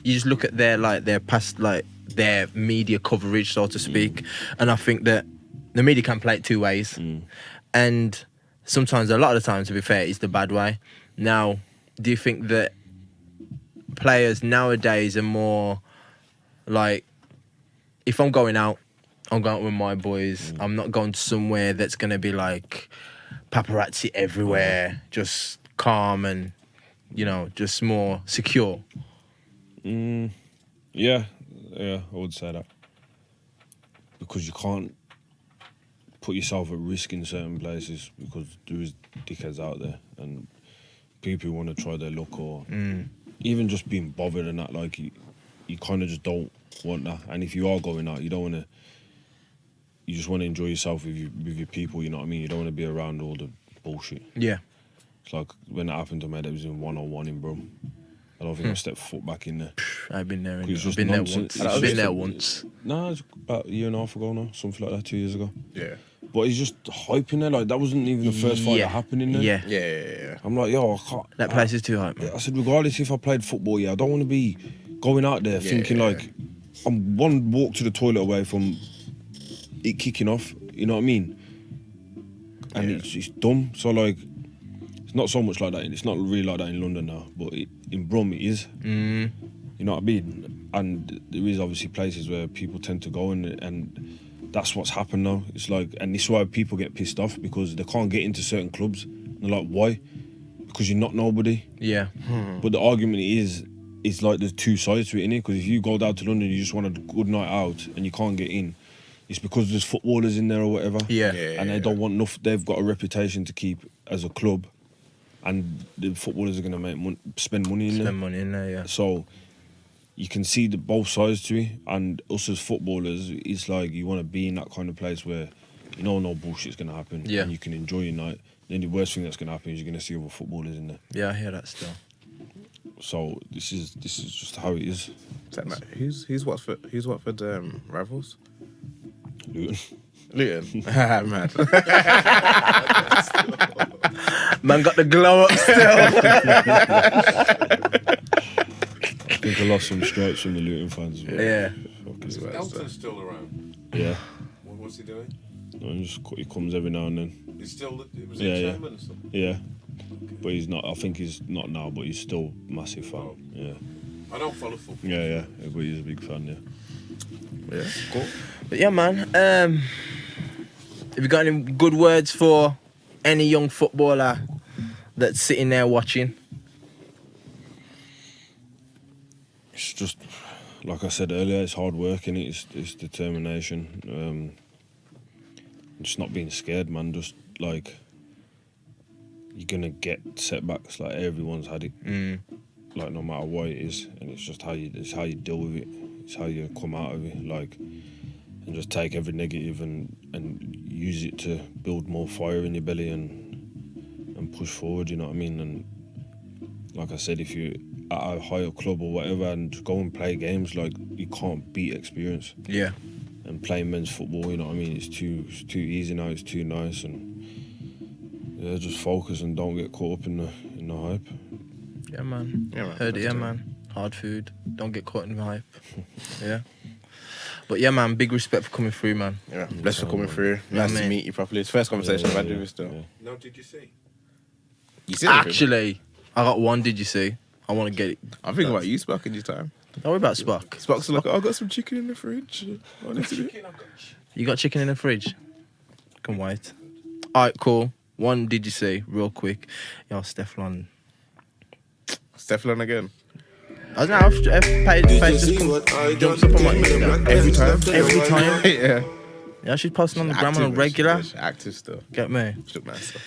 you just look at their past, like their media coverage, so to speak, and I think that the media can play it two ways, and sometimes, a lot of the time, to be fair, it's the bad way. Now, do you think that players nowadays are more like, if I'm going out with my boys. I'm not going to somewhere that's going to be like paparazzi everywhere, just calm and, just more secure. Yeah, I would say that. Because you can't put yourself at risk in certain places because there is dickheads out there and people want to try their luck or even just being bothered and that, like you kind of just don't want that. And if you are going out, you don't want to. You just want to enjoy yourself with your people. You know what I mean? You don't want to be around all the bullshit. Yeah. It's like when that happened to me, that was in 101 in Brum. I don't think I stepped foot back in there. I've been there. It's just I've been there nonsense. once. It's I've been just- there once. Nah, it's about a year and a half ago now, something like that, 2 years ago. Yeah. But he's just hyping there, like that wasn't even the first fight that happened in there. Yeah. Yeah. I'm like, yo, I can't. That place is too hype, man. I said, regardless if I played football, I don't want to be going out there thinking like I'm one walk to the toilet away from it kicking off. You know what I mean? And it's dumb. So like, it's not so much like that. It's not really like that in London now, but in Brum it is. You know what I mean? And there is obviously places where people tend to go, and that's what's happened now. It's like, and this is why people get pissed off because they can't get into certain clubs. And they're like, why? Because you're not nobody. Yeah. But the argument is, it's like there's two sides to it, innit? Because if you go down to London, you just want a good night out and you can't get in. It's because there's footballers in there or whatever. Yeah. And they don't want enough. They've got a reputation to keep as a club, and the footballers are going to spend money in there. Spend money in there, yeah. So you can see both sides to it, and us as footballers, it's like you want to be in that kind of place where you know no bullshit's going to happen, Yeah. and you can enjoy your night. Then the worst thing that's going to happen is you're going to see other footballers in there. Yeah, I hear that still. So this is just how it is. Is that like, who's Watford rivals? Luton. Luton. Mad. Man got the glow up still. I think I lost some stripes from the Luton fans. But Yeah. Is Elton still around? yeah. What's he doing? No, he comes every now and then. He's still. It was Yeah, in yeah. Chamberlain or something. Yeah. But he's not. I think he's not now, but he's still massive fan. Oh. Yeah. I don't follow football. Yeah. But he's a big fan. Yeah. Yeah. Cool. But yeah, man. Have you got any good words for any young footballer that's sitting there watching? It's just like I said earlier. It's hard work, and it's determination. Just not being scared, man. Just like you're gonna get setbacks. Like everyone's had it. like no matter what it is, and it's just how you deal with it. It's how you come out of it, like, and just take every negative and use it to build more fire in your belly and push forward. You know what I mean? And like I said, if you at a higher club or whatever and go and play games, like you can't beat experience. Yeah. And playing men's football, you know what I mean? It's too easy now. It's too nice, and yeah, just focus and don't get caught up in the hype. Yeah, man. Yeah, man. Heard it, yeah, man. Hard food. Don't get caught in the hype. Yeah. But yeah, man, big respect for coming through, man. Yeah, blessed for coming through. Yeah, Nice to mate. meet you properly. It's the first conversation I've had with you still. Yeah. No, did you see? You see anything? Actually, I got one, did you see? I want to get it. I'm thinking about you, Spock, in your time. Don't worry about Spock. Spock's like, I've got some chicken in the fridge. I need to do it. You got chicken in the fridge? Can wait. Alright, cool. One, did you see? Real quick. Yo, Stefan. Stefan again. I don't know, I've paid just jumps up on my Insta. Every time. Every time. Yeah. Yeah, she's posting on the gram on a Active, regular. she's active still. Get me. She look nice stuff.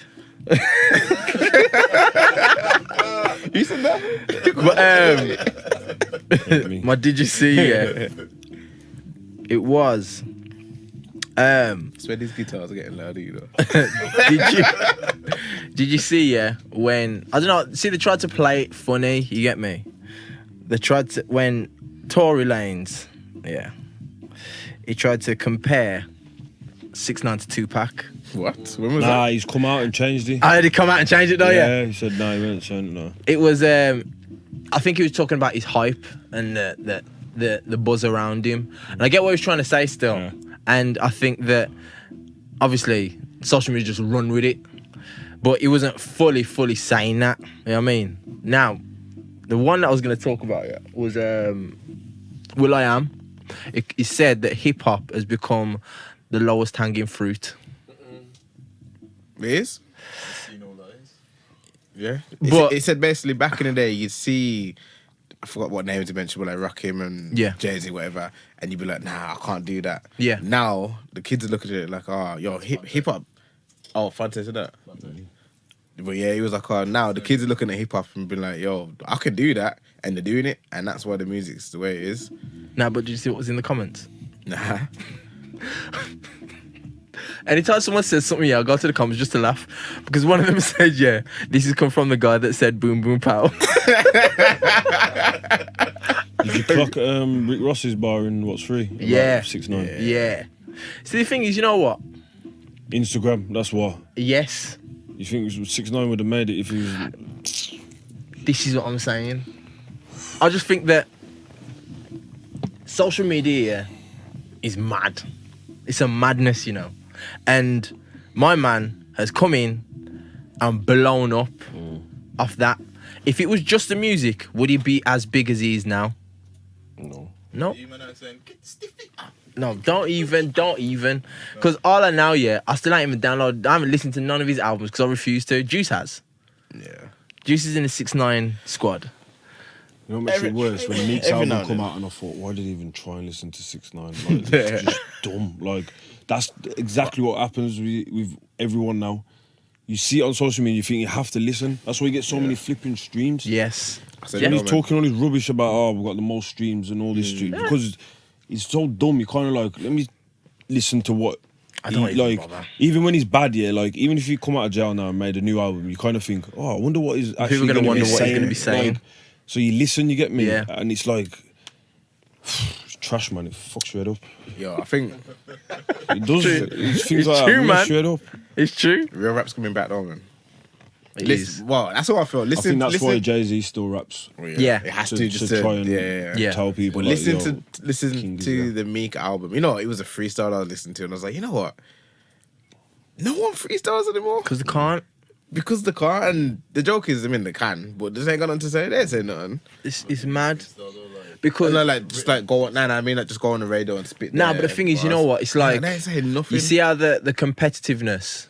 You said that? But my did you see? Yeah, it was. Swear these guitars are getting louder, you know. Did you see? Yeah, when I don't know. See, they tried to play it funny. You get me? They tried to when Tory Lanez. Yeah, he tried to compare 6ix9ine to Tupac. What? When was Nah, that? he's come out and changed it. Oh, did he come out and change it though? Yeah. He said no, he won't change it. No. It was. I think he was talking about his hype and the buzz around him, and I get what he was trying to say still. Yeah. And I think that obviously social media just run with it, but he wasn't fully saying that. You know what I mean? Now, the one that I was going to talk about was will.i.am. He said that hip hop has become the lowest hanging fruit. It is? Seen all that is. Yeah. But- It said basically back in the day, you'd see, I forgot what names he mentioned, but like Rakim and Yeah. Jay-Z, whatever, and you'd be like, nah, I can't do that. Yeah. Now, the kids are looking at it like, oh, yo, hip-hop. Oh, Fante said that. But yeah, he was like, oh, now the kids are looking at hip-hop and being like, yo, I can do that. And they're doing it, and that's why the music's the way it is. Nah, but did you see what was in the comments? Nah. Anytime someone says something, yeah, I'll go to the comments just to laugh. Because one of them said, yeah, this has come from the guy that said boom, boom, pow. Did you clock Rick Ross's bar in what's free? About Yeah. 6ix9ine. Yeah. See, the thing is, you know what? Instagram, that's what. Yes, You think 6ix9ine would have made it if he was... this is what I'm saying. I just think that social media is mad. It's a madness, you know. And my man has come in and blown up off that. If it was just the music, would he be as big as he is now? No. No. You man are saying, get stiffy. No, don't even. Because all I know, yeah, I still ain't even download. I haven't listened to none of his albums because I refuse to. Juice has. Yeah. Juice is in the 6ix9ine squad. You know what makes it worse? When Meek's every now album and come then. out and I thought, why did he even try and listen to 6ix9ine? Like, it's just dumb. Like, that's exactly what happens with everyone now. You see it on social media, you think you have to listen. That's why you get so many flipping streams. Yes. I said, Yeah. And no, he's man. talking all this rubbish about, oh, we've got the most streams and all this streams. Because he's so dumb, you kind of like, let me listen to what... I don't even like, bother. even when he's bad, yeah, like, even if you come out of jail now and made a new album, you kind of think, oh, I wonder what he's actually People are gonna gonna wonder be what he's saying. gonna be saying. Like, so you listen, you get me? Yeah. And it's like... It's trash, man. It fucks your head up. Yo, I think It does. It's things It's like true, that man. mess your head up. It's true. real rap's coming back though, man. It Listen, well, that's what I feel. I Listen, think that's listen. why Jay-Z still raps. Oh, Yeah. It has To- to just to to try and Yeah. tell people. But like, listen yo, to listen King is to that. the Meek album. You know, it was a freestyle I was listening to, and I was like, you know what? No one freestyles anymore Because they can't. because they can't. And the joke is, I mean, they can, but they ain't got nothing to say. They ain't say nothing. It's mad. So they're like, Because... No, like just like go on. Nah, I mean, like just go on the radio and spit. Nah, their but the thing is, you bars. know what? It's Nah, like... they ain't saying nothing. You see how the competitiveness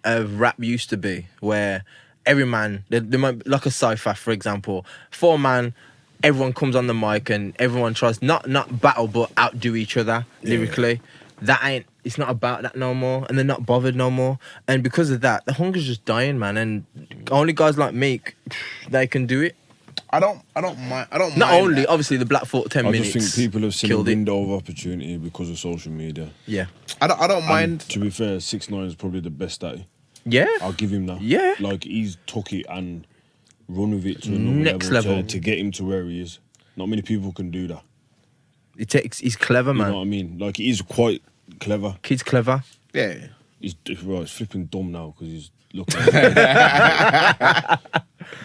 of rap used to be, where every man, there might be, like a Cypher, for example, 4-man, everyone comes on the mic and everyone tries not battle but outdo each other lyrically. It's not about that no more, and they're not bothered no more. And because of that, the hunger's just dying, man. And only guys like Meek, they can do it. I don't mind. I don't Not mind only, that. obviously, the Black Foot 10 I minutes. just think people have seen a killed it. window of opportunity because of social media. Yeah. I don't And mind. to be fair, 6ix9ine is probably the best at it. Yeah. I'll give him that. Yeah. Like, he's took it and run with it to another Next level, level. To get him to where he is. Not many people can do that. He's clever, You man. know what I mean? Like, he's quite clever. Kid's clever. Yeah. He's flipping dumb now because he's looking.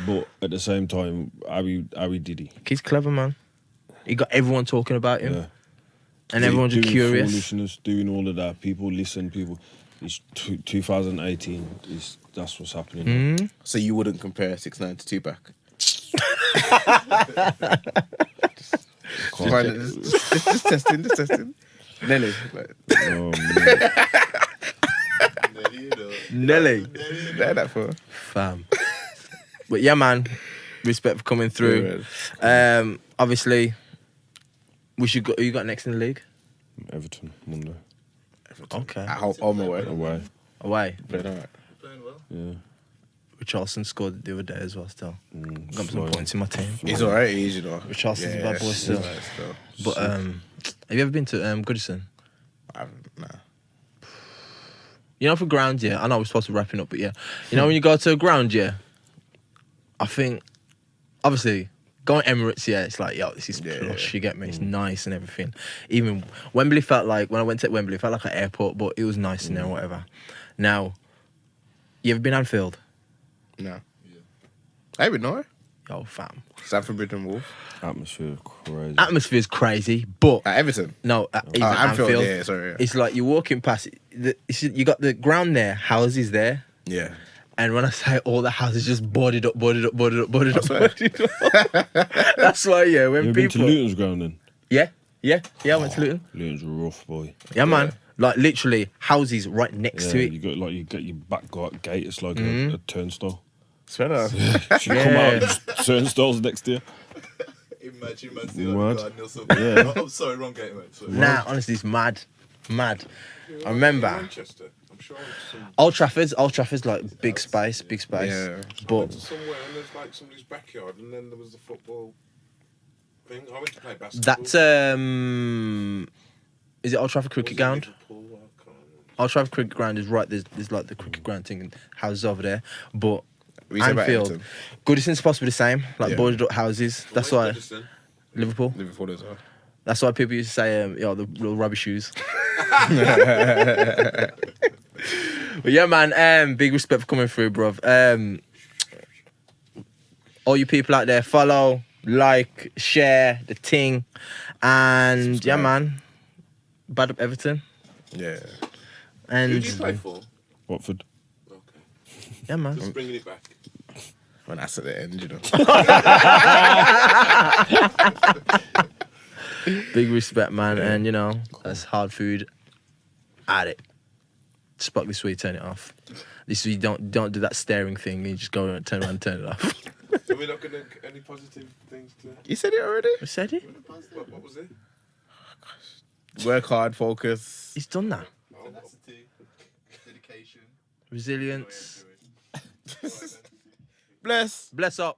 But at the same time, how he did he? Kid's clever, man. He got everyone talking about him. Yeah. And everyone's just Doing curious. Foolishness, doing all of that. People listen. It's 2018. That's what's happening. Mm-hmm. now. So you wouldn't compare 6ix9ine to Tupac? Just testing. Nelly. Like, Oh, man. Nelly. they're that for. Fam. But yeah, man. Respect for coming through. Obviously, we should go. Who you got next in the league? Everton Monday Okay. At home away. away. Away. Playing alright. Playing well. Yeah. Richarlison scored the other day as well. Still got some Flying. points in my team. He's alright, he's, you know. Richarlison's a bad boy he's still. alright still. But have you ever been to Goodison? Nah. You know, for ground, yeah. I know we're supposed to be wrapping up, but yeah. You know, when you go to a ground, yeah. I think, obviously, going Emirates, yeah. It's like, yo, this is Yeah, plush. yeah. You get me? It's nice and everything. Even Wembley felt like when I went to Wembley, it felt like an airport, but it was nice in there, or whatever. Now, you ever been Anfield? No. I even know it. Yo, fam. Stamford Bridge and Wolves. Atmosphere crazy. Atmosphere's crazy, but At Everton. no, even Anfield, Anfield. yeah, sorry. Yeah. It's like you're walking past. You got the ground there, houses there, Yeah. and when I say all the houses just boarded up. swear. That's why, yeah. When You ever been to people, Luton's ground then? yeah, I went to Luton. Luton's rough, boy. Yeah, man. Like literally houses right next Yeah, to it. you get your back gate. It's like a turnstile. Swear enough. She come out and just turnstiles next to you. Imagine man see Mad. like the garden or something. Yeah. I'm sorry, wrong game, mate. Sorry. Nah, honestly, it's mad. I remember Manchester. I'm sure I went to Old Trafford's like big space. Yeah. But somewhere and there's like somebody's backyard and then there was the football thing. I went to play basketball. that's is it Old Trafford Cricket Ground? Liverpool, I can't remember. Old Trafford Cricket Ground is right. There's like the cricket ground thing and houses over there. But We say about Anfield, Everton. Goodison's supposed to be the same, like Yeah. boarded up houses. That's Where's why Goodison? Liverpool. Liverpool as well. That's why people used to say, yo, the little rubber shoes. But yeah, man, big respect for coming through, bruv. All you people out there, follow, like, share the ting. And Subscribe. yeah, man, bad up Everton. Yeah. And Who do you play for? Watford. Okay. yeah, man. Just bringing it back. When that's at the end, you know. Big respect, man. And you know, that's hard food. At it. Spark this way, turn it off. This way, you don't do that staring thing. You just go and turn around and turn it off. Are we not going to any positive things to... You said it already? I said it. What was it? Work hard, focus. He's done that. Tenacity, dedication. Resilience. Bless. Bless up.